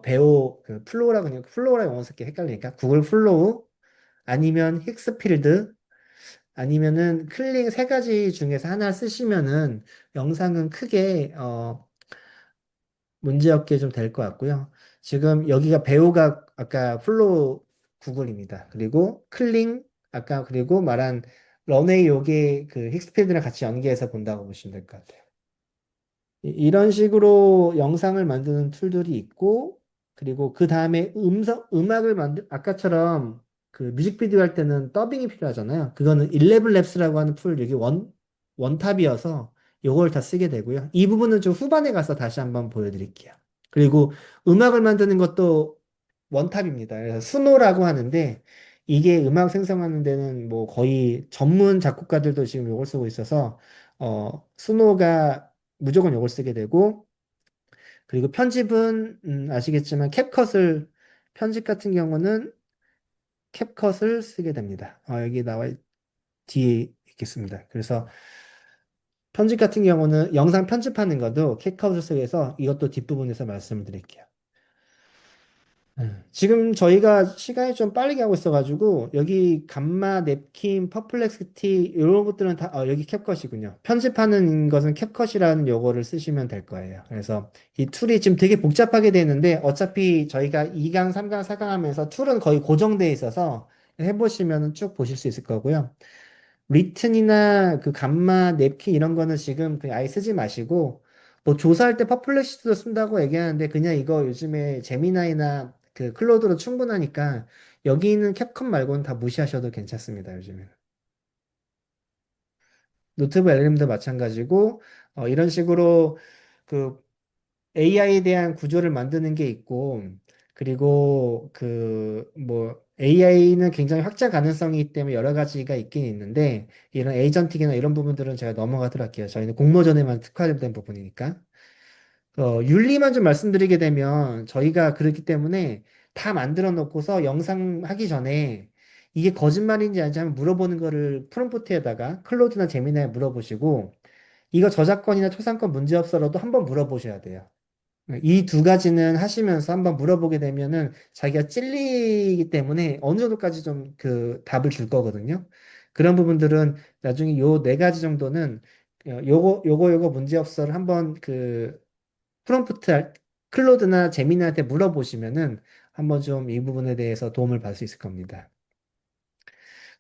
S1: 배우 그 플로우라 그냥 플로우라 영어 쓰기 헷갈리니까 구글 플로우 아니면 힉스필드 아니면은 클릭 세 가지 중에서 하나 쓰시면은 영상은 크게 문제없게 좀 될 것 같고요. 지금 여기가 배우가 아까 플로우 구글입니다. 그리고 클링 아까 그리고 말한 런웨이 요게 그 힉스필드랑 같이 연계해서 본다고 보시면 될 것 같아요. 이런 식으로 영상을 만드는 툴들이 있고, 그리고 그 다음에 아까처럼 그 뮤직비디오 할 때는 더빙이 필요하잖아요. 그거는 11랩스라고 하는 풀, 이게 원탑이어서 요걸 다 쓰게 되고요. 이 부분은 좀 후반에 가서 다시 한번 보여드릴게요. 그리고 음악을 만드는 것도 원탑입니다. 그래서 수노라고 하는데 이게 음악 생성하는 데는 뭐 거의 전문 작곡가들도 지금 이걸 쓰고 있어서 수노가 무조건 이걸 쓰게 되고 그리고 편집은 아시겠지만 캡컷을 편집 같은 경우는 캡컷을 쓰게 됩니다. 여기 뒤에 있겠습니다. 그래서 편집 같은 경우는 영상 편집하는 것도 캡컷을 쓰게 해서 이것도 뒷부분에서 말씀을 드릴게요. 지금 저희가 시간이 좀 빠르게 하고 있어가지고 여기 감마, 냅킨, 퍼플렉시티 이런 것들은 다 여기 캡컷이군요. 편집하는 것은 캡컷이라는 용어를 쓰시면 될 거예요. 그래서 이 툴이 지금 되게 복잡하게 되는데 어차피 저희가 2강, 3강, 4강 하면서 툴은 거의 고정돼 있어서 해보시면 쭉 보실 수 있을 거고요. 리튼이나 그 감마, 냅킨 이런 거는 지금 그냥 아예 쓰지 마시고 뭐 조사할 때 퍼플렉시티도 쓴다고 얘기하는데 그냥 이거 요즘에 제미나이나 그 클로드로 충분하니까 여기 있는 캡컷 말고는 다 무시하셔도 괜찮습니다, 요즘에는. 노트북 LLM도 마찬가지고 이런 식으로 그 AI에 대한 구조를 만드는 게 있고, 그리고 그 뭐 AI는 굉장히 확장 가능성이 있기 때문에 여러 가지가 있긴 있는데, 이런 에이전틱이나 이런 부분들은 제가 넘어가도록 할게요. 저희는 공모전에만 특화된 부분이니까. 윤리만 좀 말씀드리게 되면 저희가 그렇기 때문에 다 만들어 놓고서 영상 하기 전에 이게 거짓말인지 아닌지 한번 물어보는 거를 프롬프트에다가 클로드나 제미나에 물어보시고, 이거 저작권이나 초상권 문제 없어라도 한번 물어보셔야 돼요. 이 두 가지는 하시면서 한번 물어보게 되면은 자기가 찔리기 때문에 어느 정도까지 좀 그 답을 줄 거거든요. 그런 부분들은 나중에 요 네 가지 정도는 요거 문제 없어를 한번 그 프롬프트 클로드나 제미나한테 물어보시면은 한번 좀 이 부분에 대해서 도움을 받을 수 있을 겁니다.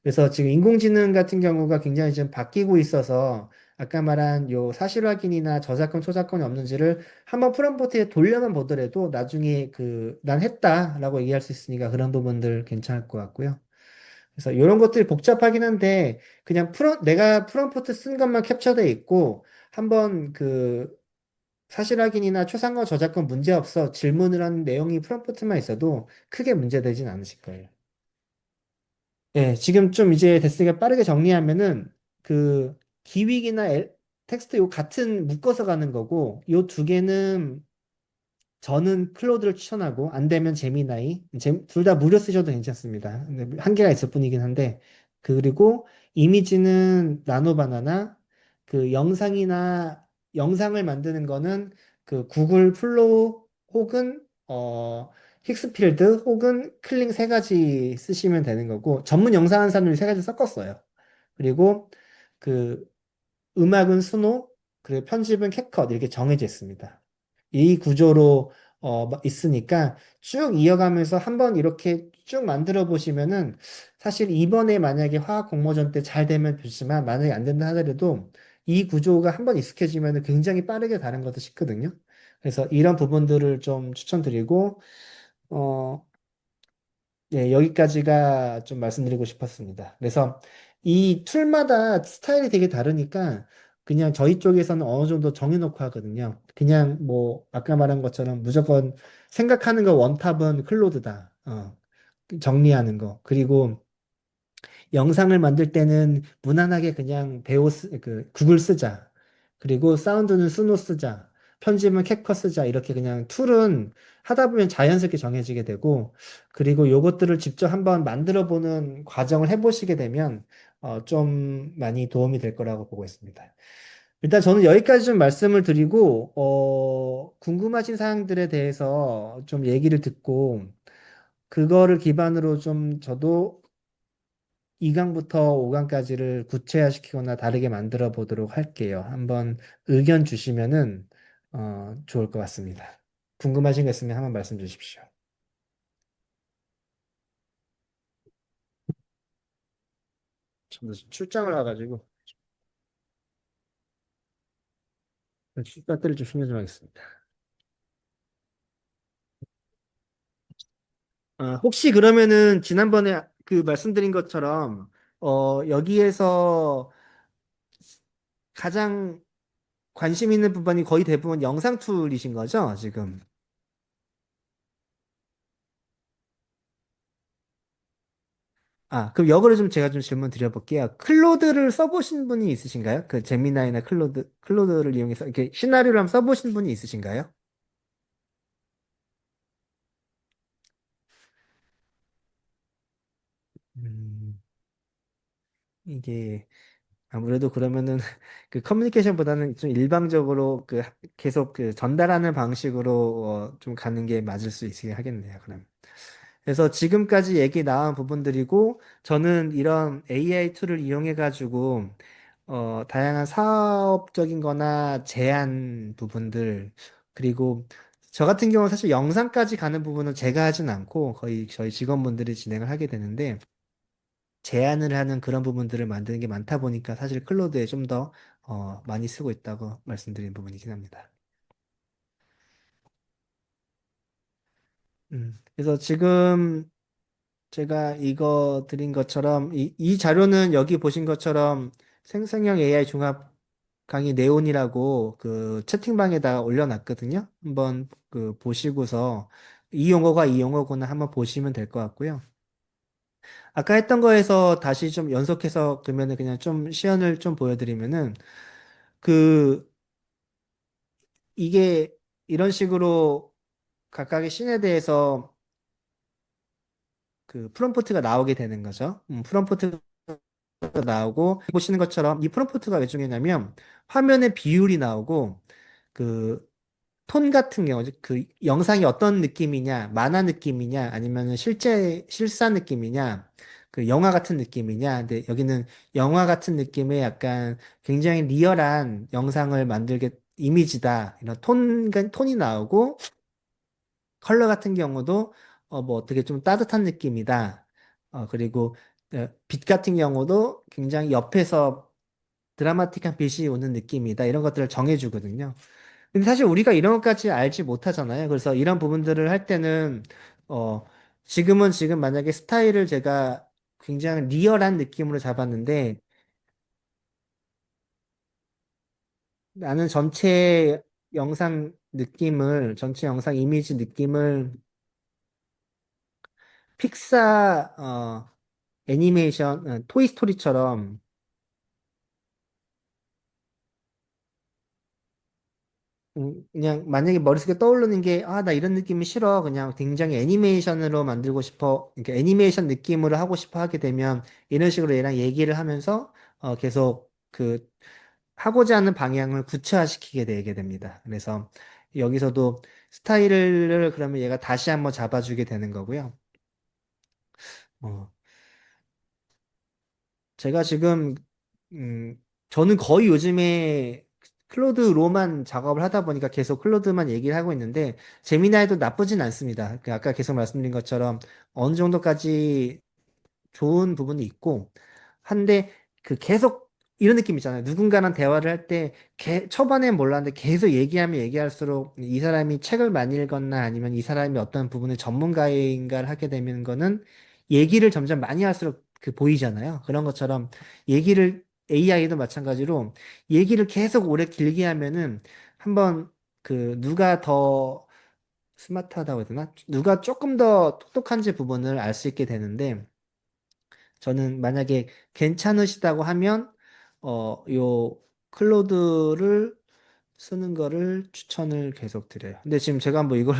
S1: 그래서 지금 인공지능 같은 경우가 굉장히 지금 바뀌고 있어서 아까 말한 요 사실 확인이나 저작권, 초작권이 없는지를 한번 프롬프트에 돌려만 보더라도 나중에 그 난 했다라고 얘기할 수 있으니까 그런 부분들 괜찮을 것 같고요. 그래서 이런 것들이 복잡하긴 한데 그냥 내가 프롬프트 쓴 것만 캡처돼 있고 한번 그 사실 확인이나 초상권 저작권 문제 없어 질문을 한 내용이 프롬프트만 있어도 크게 문제되진 않으실 거예요. 예, 지금 좀 이제 됐으니까 빠르게 정리하면은 그 기획이나 텍스트 요 같은 묶어서 가는 거고 요 두 개는 저는 클로드를 추천하고 안 되면 제미나이 둘 다 무료 쓰셔도 괜찮습니다. 근데 한계가 있을 뿐이긴 한데 그리고 이미지는 나노바나나 그 영상을 만드는 거는 그 구글 플로우 혹은 힉스필드 혹은 클링 세 가지 쓰시면 되는 거고 전문 영상 하는 사람들이 세 가지 섞었어요. 그리고 그 음악은 수노, 그리고 편집은 캡컷 이렇게 정해져 있습니다. 이 구조로 있으니까 쭉 이어가면서 한번 이렇게 쭉 만들어 보시면은 사실 이번에 만약에 화학 공모전 때 잘 되면 좋지만 만약에 안 된다 하더라도 이 구조가 한번 익숙해지면 굉장히 빠르게 다른 것도 싶거든요. 그래서 이런 부분들을 좀 추천드리고 어, 예, 여기까지가 좀 말씀드리고 싶었습니다. 그래서 이 툴마다 스타일이 되게 다르니까 그냥 저희 쪽에서는 어느 정도 정해놓고 하거든요. 그냥 뭐 아까 말한 것처럼 무조건 생각하는 거 원탑은 클로드다. 정리하는 거. 그리고 영상을 만들 때는 무난하게 그냥 그 구글 쓰자. 그리고 사운드는 수노 쓰자. 편집은 캡컷 쓰자. 이렇게 그냥 툴은 하다 보면 자연스럽게 정해지게 되고, 그리고 요것들을 직접 한번 만들어 보는 과정을 해보시게 되면, 좀 많이 도움이 될 거라고 보고 있습니다. 일단 저는 여기까지 좀 말씀을 드리고, 궁금하신 사항들에 대해서 좀 얘기를 듣고, 그거를 기반으로 좀 저도 2강부터 5강까지를 구체화시키거나 다르게 만들어 보도록 할게요. 한번 의견 주시면은 좋을 것 같습니다. 궁금하신 거 있으면 한번 말씀 주십시오. 저도 지금 출장을 와가지고 배터리 좀 충전 좀 하겠습니다. 혹시 그러면은 지난번에 그 말씀드린 것처럼 여기에서 가장 관심 있는 부분이 거의 대부분 영상 툴이신 거죠, 지금? 그럼 역으로 좀 제가 좀 질문 드려볼게요. 클로드를 써보신 분이 있으신가요? 그 제미나이나 클로드를 이용해서 이렇게 시나리오를 한번 써보신 분이 있으신가요? 음, 이게 아무래도 그러면은 그 커뮤니케이션보다는 좀 일방적으로 그 계속 그 전달하는 방식으로 좀 가는 게 맞을 수 있게 하겠네요. 그럼. 그래서 지금까지 얘기 나온 부분들이고 저는 이런 AI 툴을 이용해 가지고 다양한 사업적인 거나 제안 부분들 그리고 저 같은 경우는 사실 영상까지 가는 부분은 제가 하진 않고 거의 저희 직원분들이 진행을 하게 되는데 제안을 하는 그런 부분들을 만드는 게 많다 보니까 사실 클로드에 좀 더 많이 쓰고 있다고 말씀드린 부분이긴 합니다. 그래서 지금 제가 이거 드린 것처럼 이 자료는 여기 보신 것처럼 생성형 AI 종합 강의 네온이라고 그 채팅방에다가 올려놨거든요. 한번 그 보시고서 이 용어가 이 용어구나 한번 보시면 될 것 같고요. 아까 했던 거에서 다시 좀 연속해서 그러면은 그냥 좀 시연을 좀 보여드리면은 그 이게 이런 식으로 각각의 씬에 대해서 그 프롬프트가 나오게 되는 거죠. 프롬프트가 나오고 보시는 것처럼 이 프롬프트가 왜 중요하냐면 화면의 비율이 나오고 그 톤 같은 경우 그 영상이 어떤 느낌이냐 만화 느낌이냐 아니면 실제 실사 느낌이냐 그 영화 같은 느낌이냐 근데 여기는 영화 같은 느낌의 약간 굉장히 리얼한 영상을 만들게 이미지다 이런 톤이 나오고 컬러 같은 경우도 뭐 어떻게 좀 따뜻한 느낌이다. 그리고 빛 같은 경우도 굉장히 옆에서 드라마틱한 빛이 오는 느낌이다. 이런 것들을 정해주거든요. 근데 사실 우리가 이런 것까지 알지 못하잖아요. 그래서 이런 부분들을 할 때는 어 지금 만약에 스타일을 제가 굉장히 리얼한 느낌으로 잡았는데 나는 전체 영상 이미지 느낌을 픽사 애니메이션 토이스토리처럼 그냥 만약에 머릿속에 떠오르는 게 나 이런 느낌이 싫어 그냥 굉장히 애니메이션으로 만들고 싶어 그러니까 애니메이션 느낌으로 하고 싶어 하게 되면 이런 식으로 얘랑 얘기를 하면서 계속 그 하고자 하는 방향을 구체화시키게 되게 됩니다. 그래서 여기서도 스타일을 그러면 얘가 다시 한번 잡아주게 되는 거고요. 어, 제가 지금 저는 거의 요즘에 클로드로만 작업을 하다 보니까 계속 클로드만 얘기를 하고 있는데 제미나이도 나쁘진 않습니다. 그 아까 계속 말씀드린 것처럼 어느 정도까지 좋은 부분이 있고 한데 그 계속 이런 느낌 있잖아요. 누군가랑 대화를 할 때 초반엔 몰랐는데 계속 얘기하면 얘기할수록 이 사람이 책을 많이 읽었나 아니면 이 사람이 어떤 부분의 전문가인가를 하게 되는 거는 얘기를 점점 많이 할수록 그 보이잖아요. 그런 것처럼 얘기를 AI도 마찬가지로 얘기를 계속 오래 길게 하면은 한번 그 누가 더 스마트하다고 해야 되나? 누가 조금 더 똑똑한지 부분을 알 수 있게 되는데 저는 만약에 괜찮으시다고 하면 요 클로드를 쓰는 거를 추천을 계속 드려요. 근데 지금 제가 뭐 이걸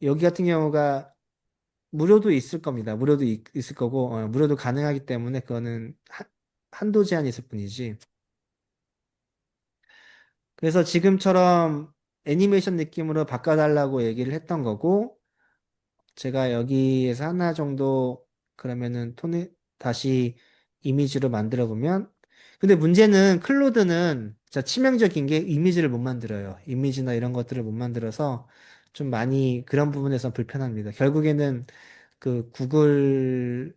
S1: 여기 같은 경우가 무료도 있을 겁니다. 무료도 있을 거고 무료도 가능하기 때문에 그거는 한도 제한이 있을 뿐이지. 그래서 지금처럼 애니메이션 느낌으로 바꿔달라고 얘기를 했던 거고 제가 여기에서 하나 정도 그러면은 톤에 다시 이미지로 만들어 보면 근데 문제는 클로드는 진짜 치명적인 게 이미지를 못 만들어요. 이미지나 이런 것들을 못 만들어서 좀 많이 그런 부분에서 불편합니다. 결국에는 그 구글에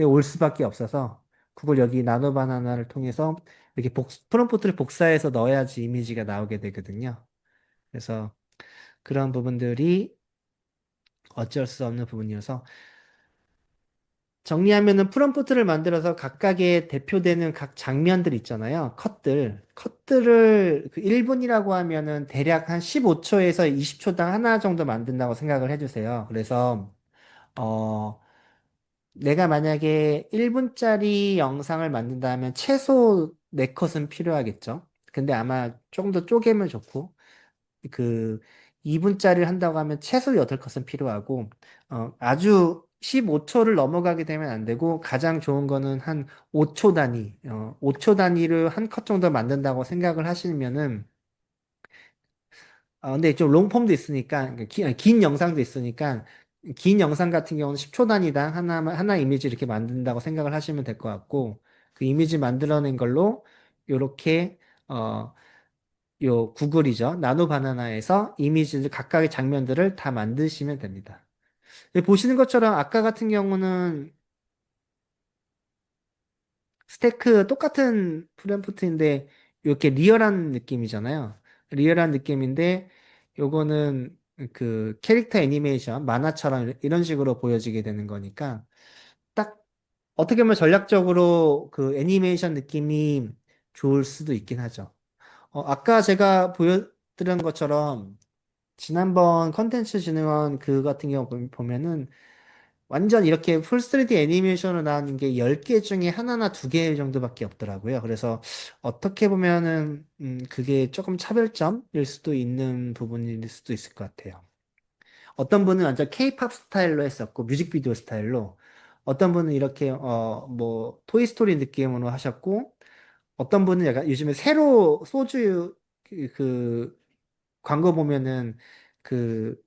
S1: 올 수밖에 없어서 구글 여기 나노 바나나를 통해서 이렇게 프롬프트를 복사해서 넣어야지 이미지가 나오게 되거든요. 그래서 그런 부분들이 어쩔 수 없는 부분이어서 정리하면은 프롬프트를 만들어서 각각의 대표되는 각 장면들 있잖아요. 컷들을 그 1분이라고 하면은 대략 한 15초에서 20초당 하나 정도 만든다고 생각을 해주세요. 그래서 어 내가 만약에 1분짜리 영상을 만든다면 최소 4컷은 필요하겠죠. 근데 아마 조금 더 쪼개면 좋고, 그 2분짜리를 한다고 하면 최소 8컷은 필요하고, 아주 15초를 넘어가게 되면 안 되고, 가장 좋은 거는 한 5초 단위, 5초 단위를 한 컷 정도 만든다고 생각을 하시면은, 근데 좀 롱폼도 있으니까, 그러니까 아니, 긴 영상도 있으니까, 긴 영상 같은 경우는 10초 단위당 하나 이미지 이렇게 만든다고 생각을 하시면 될 것 같고, 그 이미지 만들어낸 걸로, 요렇게, 어, 요 구글이죠. 나노 바나나에서 이미지들 각각의 장면들을 다 만드시면 됩니다. 보시는 것처럼 아까 같은 경우는 스테이크 똑같은 프롬프트인데 이렇게 리얼한 느낌이잖아요. 리얼한 느낌인데 요거는 그 캐릭터 애니메이션 만화처럼 이런 식으로 보여지게 되는 거니까 딱 어떻게 보면 전략적으로 그 애니메이션 느낌이 좋을 수도 있긴 하죠. 아까 제가 보여드린 것처럼 지난번 컨텐츠 진흥원 그 같은 경우 보면은 완전 이렇게 풀 3D 애니메이션으로 나오는 게 10개 중에 하나나 2개 정도밖에 없더라고요. 그래서 어떻게 보면은 그게 조금 차별점일 수도 있는 부분일 수도 있을 것 같아요. 어떤 분은 완전 K-팝 스타일로 했었고 뮤직비디오 스타일로 어떤 분은 이렇게 뭐 토이스토리 느낌으로 하셨고 어떤 분은 약간 요즘에 새로 소주 그 광고 보면은 그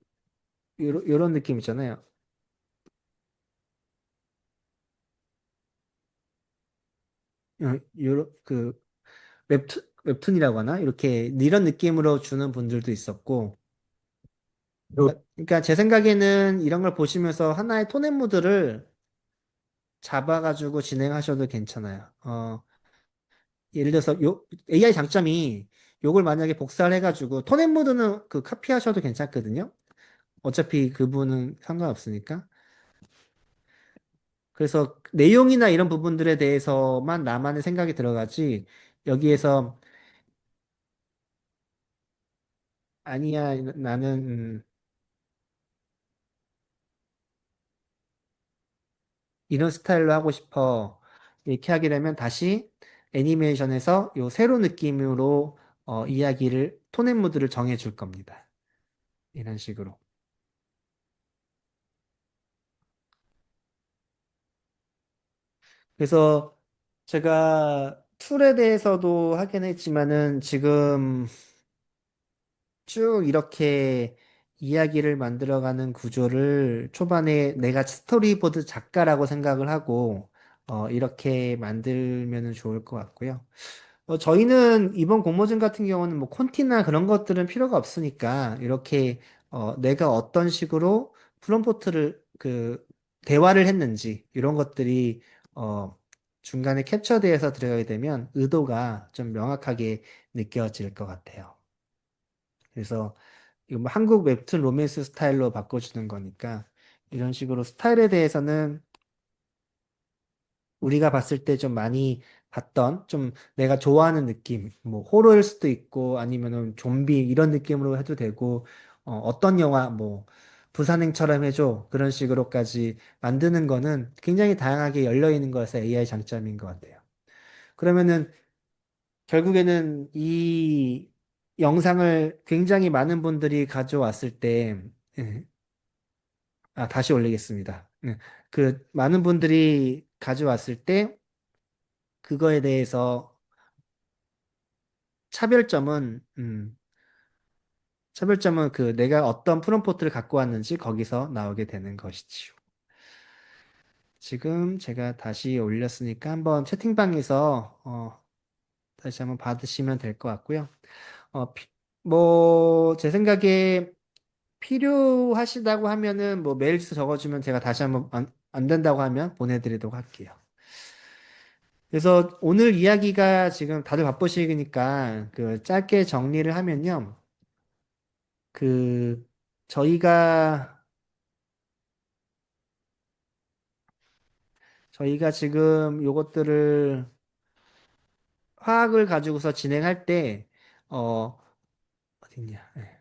S1: 요런 느낌 있잖아요. 요런 그 웹툰이라고 하나? 이렇게 이런 느낌으로 주는 분들도 있었고. 그러니까 제 생각에는 이런 걸 보시면서 하나의 톤앤모드를 잡아가지고 진행하셔도 괜찮아요. 예를 들어서 AI 장점이 요걸 만약에 복사를 해가지고 톤앤모드는 그 카피하셔도 괜찮거든요. 어차피 그분은 상관없으니까. 그래서 내용이나 이런 부분들에 대해서만 나만의 생각이 들어가지 여기에서 아니야 나는 이런 스타일로 하고 싶어 이렇게 하게 되면 다시 애니메이션에서 요 세로 느낌으로 이야기를 톤앤무드를 정해 줄 겁니다. 이런 식으로. 그래서 제가 툴에 대해서도 하긴 했지만은 지금 쭉 이렇게 이야기를 만들어가는 구조를 초반에 내가 스토리보드 작가라고 생각을 하고 이렇게 만들면은 좋을 것 같고요. 저희는 이번 공모전 같은 경우는 뭐 콘티나 그런 것들은 필요가 없으니까 이렇게 내가 어떤 식으로 프롬포트를 그 대화를 했는지 이런 것들이 어, 중간에 캡처돼서 들어가게 되면 의도가 좀 명확하게 느껴질 것 같아요. 그래서 이거 뭐 한국 웹툰 로맨스 스타일로 바꿔주는 거니까 이런 식으로 스타일에 대해서는 우리가 봤을 때 좀 많이 봤던 좀 내가 좋아하는 느낌 뭐 호러일 수도 있고 아니면은 좀비 이런 느낌으로 해도 되고 어떤 영화 뭐 부산행처럼 해줘 그런 식으로까지 만드는 거는 굉장히 다양하게 열려 있는 것에서 AI 장점인 것 같아요. 그러면은 결국에는 이 영상을 굉장히 많은 분들이 가져왔을 때 예, 다시 올리겠습니다. 그 많은 분들이 가져왔을 때 그거에 대해서 차별점은 차별점은 그 내가 어떤 프롬포트를 갖고 왔는지 거기서 나오게 되는 것이지요. 지금 제가 다시 올렸으니까 한번 채팅방에서 다시 한번 받으시면 될 것 같고요. 뭐 제 생각에 필요하시다고 하면은 뭐 메일 주소 적어주면 제가 다시 한번 안 된다고 하면 보내드리도록 할게요. 그래서 오늘 이야기가 지금 다들 바쁘시니까 그 짧게 정리를 하면요. 그 저희가 저희가 지금 요것들을 화학을 가지고서 진행할 때 어, 어딨냐? 네.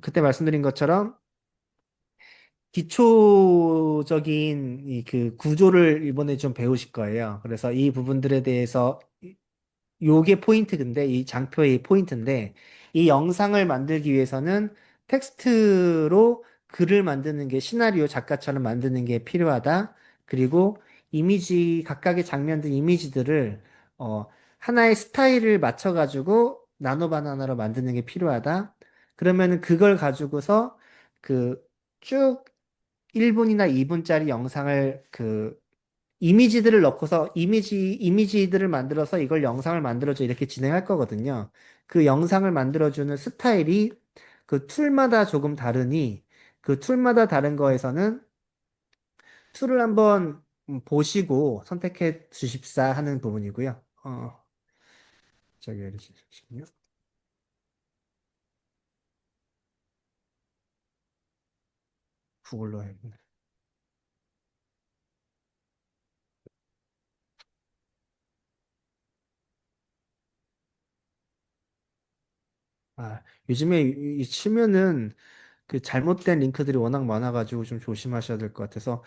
S1: 그때 말씀드린 것처럼 기초적인 이 그 구조를 이번에 좀 배우실 거예요. 그래서 이 부분들에 대해서 요게 포인트인데, 이 장표의 포인트인데, 이 영상을 만들기 위해서는 텍스트로 글을 만드는 게 시나리오 작가처럼 만드는 게 필요하다. 그리고 이미지, 각각의 장면들 이미지들을, 어, 하나의 스타일을 맞춰가지고 나노 바나나로 만드는 게 필요하다. 그러면은 그걸 가지고서 그 쭉 1분이나 2분짜리 영상을 이미지들을 넣고서 이미지들을 만들어서 이걸 영상을 만들어줘 이렇게 진행할 거거든요. 그 영상을 만들어주는 스타일이 그 툴마다 조금 다르니 그 툴마다 다른 거에서는 툴을 한번 보시고 선택해 주십사 하는 부분이고요. 저기 잠시만요. 구글로 해. 요즘에 치면은 그 잘못된 링크들이 워낙 많아가지고 좀 조심하셔야 될 것 같아서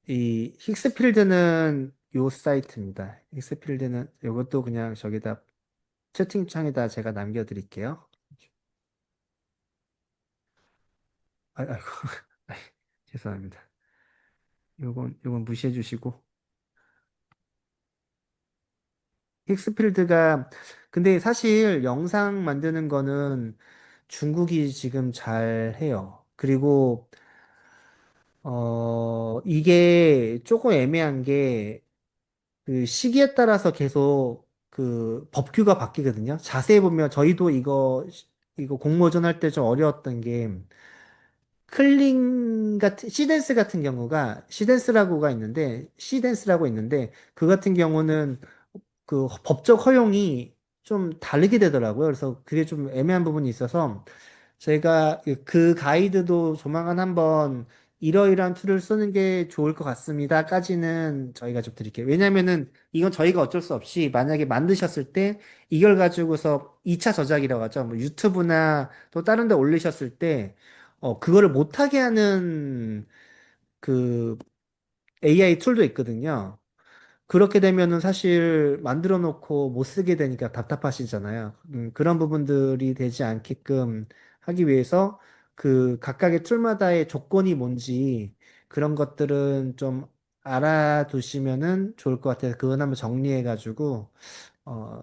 S1: 이 힉스필드는 요 사이트입니다. 힉스필드는 이것도 그냥 저기다 채팅창에다 제가 남겨드릴게요. 아이고 아이, 죄송합니다. 요건 무시해 주시고 힉스필드가 근데 사실 영상 만드는 거는 중국이 지금 잘 해요. 그리고 이게 조금 애매한 게 그 시기에 따라서 계속 그 법규가 바뀌거든요. 자세히 보면 저희도 이거 공모전 할 때 좀 어려웠던 게 클링 같은 시댄스 같은 경우가 시댄스라고 있는데 그 같은 경우는 그 법적 허용이 좀 다르게 되더라고요. 그래서 그게 좀 애매한 부분이 있어서 제가 그 가이드도 조만간 한번 이러이러한 툴을 쓰는 게 좋을 것 같습니다까지는 저희가 좀 드릴게요. 왜냐면은 이건 저희가 어쩔 수 없이 만약에 만드셨을 때 이걸 가지고서 2차 저작이라고 하죠. 뭐 유튜브나 또 다른 데 올리셨을 때 그거를 못하게 하는 그 AI 툴도 있거든요. 그렇게 되면은 사실 만들어 놓고 못 쓰게 되니까 답답하시잖아요. 그런 부분들이 되지 않게끔 하기 위해서 그 각각의 툴마다의 조건이 뭔지 그런 것들은 좀 알아두시면은 좋을 것 같아요. 그건 한번 정리해가지고, 어,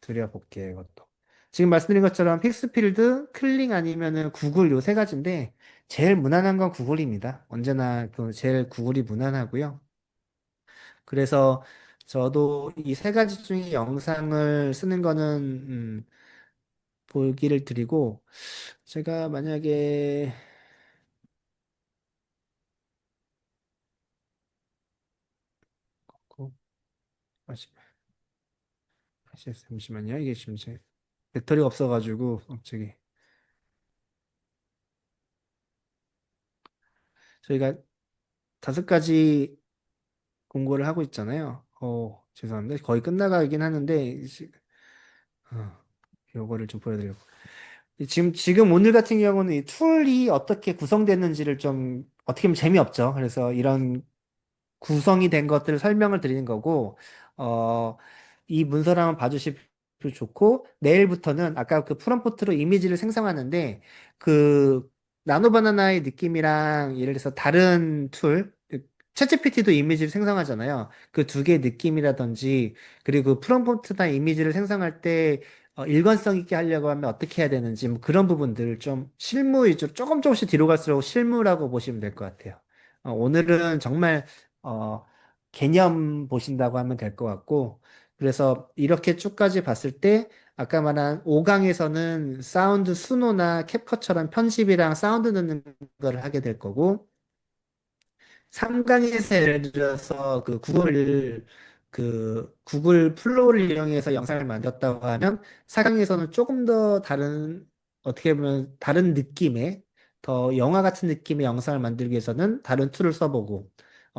S1: 드려볼게요, 이것도. 지금 말씀드린 것처럼 픽스필드, 클링 아니면은 구글 요 세 가지인데, 제일 무난한 건 구글입니다. 언제나 그 제일 구글이 무난하고요. 그래서 저도 이 세 가지 중에 영상을 쓰는 거는 보기를 드리고 제가 만약에 그- 다시 잠시만요. 이게 지금 제 배터리가 없어가지고 갑자기 저희가 5가지 공고를 하고 있잖아요. 죄송합니다. 거의 끝나가긴 하는데 어, 요거를 좀 보여드리려고. 지금 오늘 같은 경우는 이 툴이 어떻게 구성됐는지를 좀 어떻게 보면 재미없죠. 그래서 이런 구성이 된 것들을 설명을 드리는 거고, 어, 이 문서를 한번 봐주시면 좋고, 내일부터는 아까 그 프롬프트로 이미지를 생성하는데, 그 나노바나나의 느낌이랑 예를 들어서 다른 툴, 챗GPT도 이미지를 생성하잖아요. 그 두 개의 느낌이라든지, 그리고 그 프롬프트나 이미지를 생성할 때 일관성 있게 하려고 하면 어떻게 해야 되는지, 뭐 그런 부분들 좀 실무 위주로 조금씩 뒤로 갈수록 실무라고 보시면 될 것 같아요. 오늘은 정말 어, 개념 보신다고 하면 될 것 같고, 그래서 이렇게 쭉까지 봤을 때, 아까 말한 5강에서는 사운드 수노나 캡컷처럼 편집이랑 사운드 넣는 거를 하게 될 거고, 3강에서 예를 들어서 그 구글 플로우를 이용해서 영상을 만들었다고 하면, 4강에서는 조금 더 다른, 어떻게 보면 다른 느낌의, 더 영화 같은 느낌의 영상을 만들기 위해서는 다른 툴을 써보고,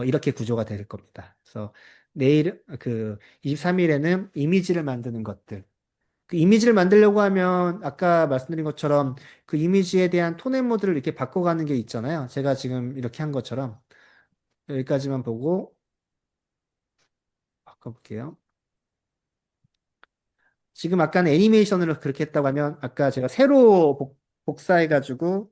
S1: 이렇게 구조가 될 겁니다. 그래서 내일, 23일에는 이미지를 만드는 것들, 그 이미지를 만들려고 하면 아까 말씀드린 것처럼 그 이미지에 대한 톤앤 모드를 이렇게 바꿔가는 게 있잖아요. 제가 지금 이렇게 한 것처럼 여기까지만 보고 바꿔볼게요. 지금 아까는 애니메이션으로 그렇게 했다고 하면 아까 제가 새로 복사해가지고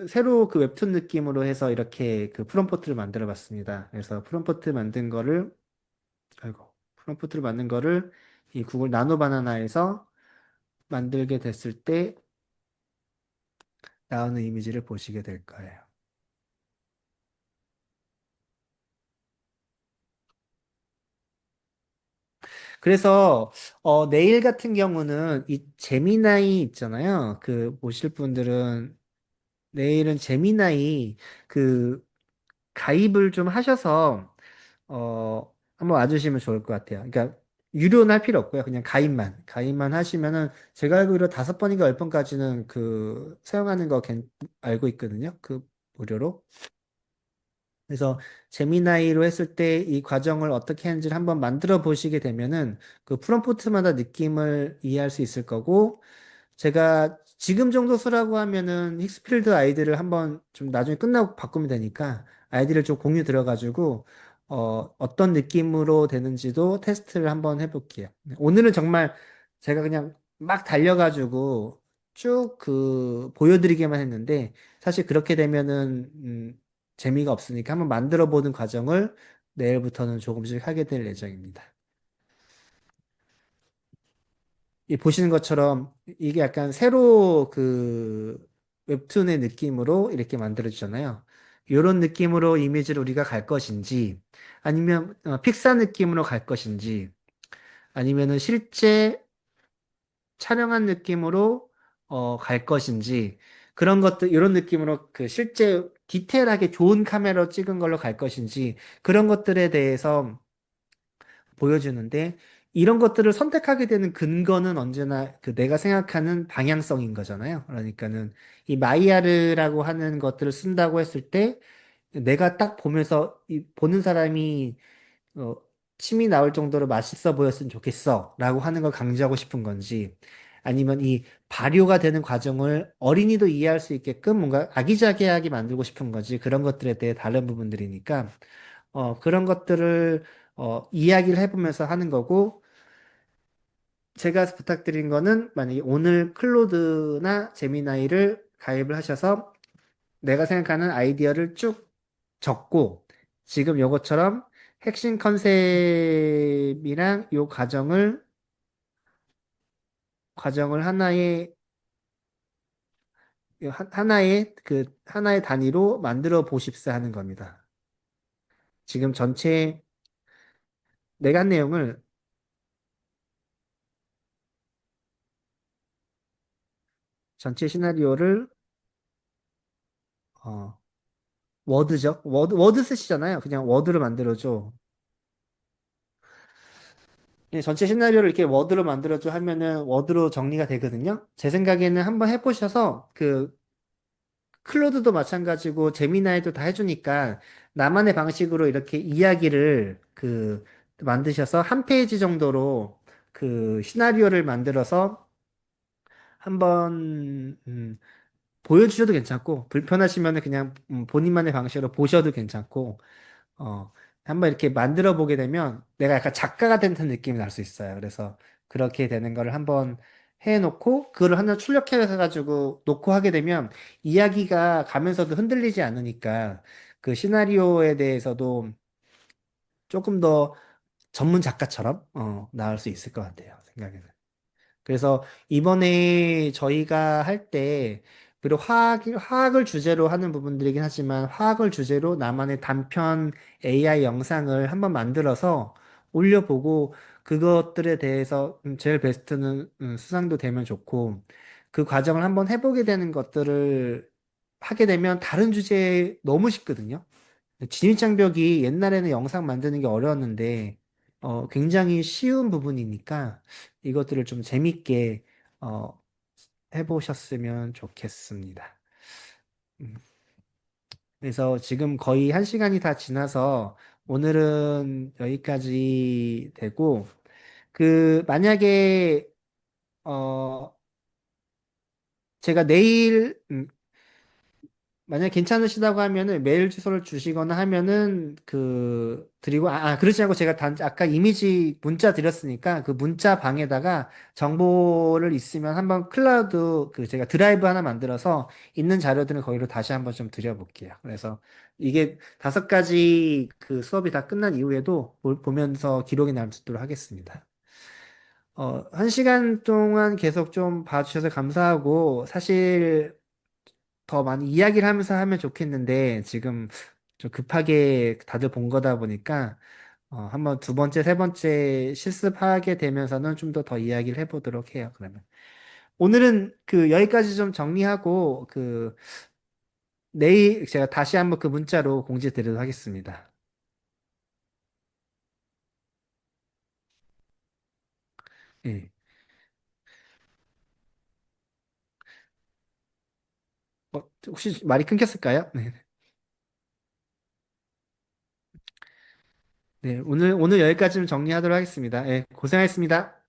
S1: 새로 그 웹툰 느낌으로 해서 이렇게 그 프롬프트를 만들어 봤습니다. 그래서 아이고, 프롬프트를 만든 거를 이 구글 나노 바나나에서 만들게 됐을 때 나오는 이미지를 보시게 될 거예요. 그래서 내일 같은 경우는 이 제미나이 있잖아요. 그 보실 분들은 내일은 제미나이 그 가입을 좀 하셔서 한번 와주시면 좋을 것 같아요. 그러니까 유료는 할 필요 없고요. 그냥 가입만 하시면은 제가 알기로 5번인가 10번까지는 그 사용하는 거 알고 있거든요. 그 무료로. 그래서 제미나이로 했을 때 이 과정을 어떻게 하는지를 한번 만들어 보시게 되면은 그 프롬프트마다 느낌을 이해할 수 있을 거고 제가 지금 정도 쓰라고 하면은 힉스필드 아이디를 한번 좀 나중에 끝나고 바꾸면 되니까 아이디를 좀 공유 들어가지고 어떤 느낌으로 되는지도 테스트를 한번 해볼게요. 오늘은 정말 제가 그냥 막 달려가지고 쭉 그 보여드리게만 했는데 사실 그렇게 되면은 재미가 없으니까 한번 만들어 보는 과정을 내일부터는 조금씩 하게 될 예정입니다. 이 보시는 것처럼 이게 약간 새로 그 웹툰의 느낌으로 이렇게 만들어 주잖아요. 이런 느낌으로 이미지를 우리가 갈 것인지 아니면 픽사 느낌으로 갈 것인지 아니면은 실제 촬영한 느낌으로 갈 것인지 그런 것들 이런 느낌으로 그 실제 디테일하게 좋은 카메라로 찍은 걸로 갈 것인지 그런 것들에 대해서 보여주는데 이런 것들을 선택하게 되는 근거는 언제나 그 내가 생각하는 방향성인 거잖아요. 그러니까는 이 마이야르라고 하는 것들을 쓴다고 했을 때 내가 딱 보면서 이 보는 사람이 어, 침이 나올 정도로 맛있어 보였으면 좋겠어 라고 하는 걸 강조하고 싶은 건지 아니면 이 발효가 되는 과정을 어린이도 이해할 수 있게끔 뭔가 아기자기하게 만들고 싶은 건지 그런 것들에 대해 다른 부분들이니까 그런 것들을 이야기를 해보면서 하는 거고, 제가 부탁드린 거는 만약에 오늘 클로드나 제미나이를 가입을 하셔서 내가 생각하는 아이디어를 쭉 적고, 지금 요것처럼 핵심 컨셉이랑 요 과정을 하나의 단위로 만들어 보십사 하는 겁니다. 지금 내가 한 내용을 전체 시나리오를 어, 워드죠. 워드 쓰시잖아요. 그냥 워드로 만들어줘. 전체 시나리오를 이렇게 워드로 만들어줘 하면은 워드로 정리가 되거든요. 제 생각에는 한번 해보셔서 그 클로드도 마찬가지고 제미나이도 다 해주니까 나만의 방식으로 이렇게 이야기를 그 만드셔서 한 페이지 정도로 그 시나리오를 만들어서 한번 보여주셔도 괜찮고 불편하시면은 그냥 본인만의 방식으로 보셔도 괜찮고 어, 한번 이렇게 만들어 보게 되면 내가 약간 작가가 된 듯한 느낌이 날 수 있어요. 그래서 그렇게 되는 거를 한번 해놓고 그거를 하나 출력해가지고 놓고 하게 되면 이야기가 가면서도 흔들리지 않으니까 그 시나리오에 대해서도 조금 더 전문 작가처럼 나올 수 있을 것 같아요. 생각에는. 그래서 이번에 저희가 할 때, 그리고 화학을 주제로 하는 부분들이긴 하지만, 화학을 주제로 나만의 단편 AI 영상을 한번 만들어서 올려보고, 그것들에 대해서 제일 베스트는 수상도 되면 좋고, 그 과정을 한번 해보게 되는 것들을 하게 되면 다른 주제에 너무 쉽거든요. 진입장벽이 옛날에는 영상 만드는 게 어려웠는데, 굉장히 쉬운 부분이니까 이것들을 좀 재밌게, 어, 해보셨으면 좋겠습니다. 음, 그래서 지금 거의 1시간이 다 지나서 오늘은 여기까지 되고, 만약에, 어, 제가 내일, 만약 괜찮으시다고 하면은 메일 주소를 주시거나 하면은 드리고 그렇지 않고 제가 아까 이미지 문자 드렸으니까 그 문자 방에다가 정보를 있으면 한번 클라우드 제가 드라이브 하나 만들어서 있는 자료들은 거기로 다시 한번 좀 드려볼게요. 그래서 이게 5가지 수업이 다 끝난 이후에도 보면서 기록이 남을 수 있도록 하겠습니다. 1시간 동안 계속 좀 봐주셔서 감사하고, 사실 더 많이 이야기를 하면서 하면 좋겠는데, 지금 좀 급하게 다들 본 거다 보니까, 한번 두 번째, 세 번째 실습하게 되면서는 좀 더 이야기를 해보도록 해요, 그러면. 오늘은 여기까지 좀 정리하고, 내일 제가 다시 한번 문자로 공지 드리도록 하겠습니다. 예. 혹시 말이 끊겼을까요? 네. 네, 오늘 여기까지 좀 정리하도록 하겠습니다. 예, 고생하셨습니다.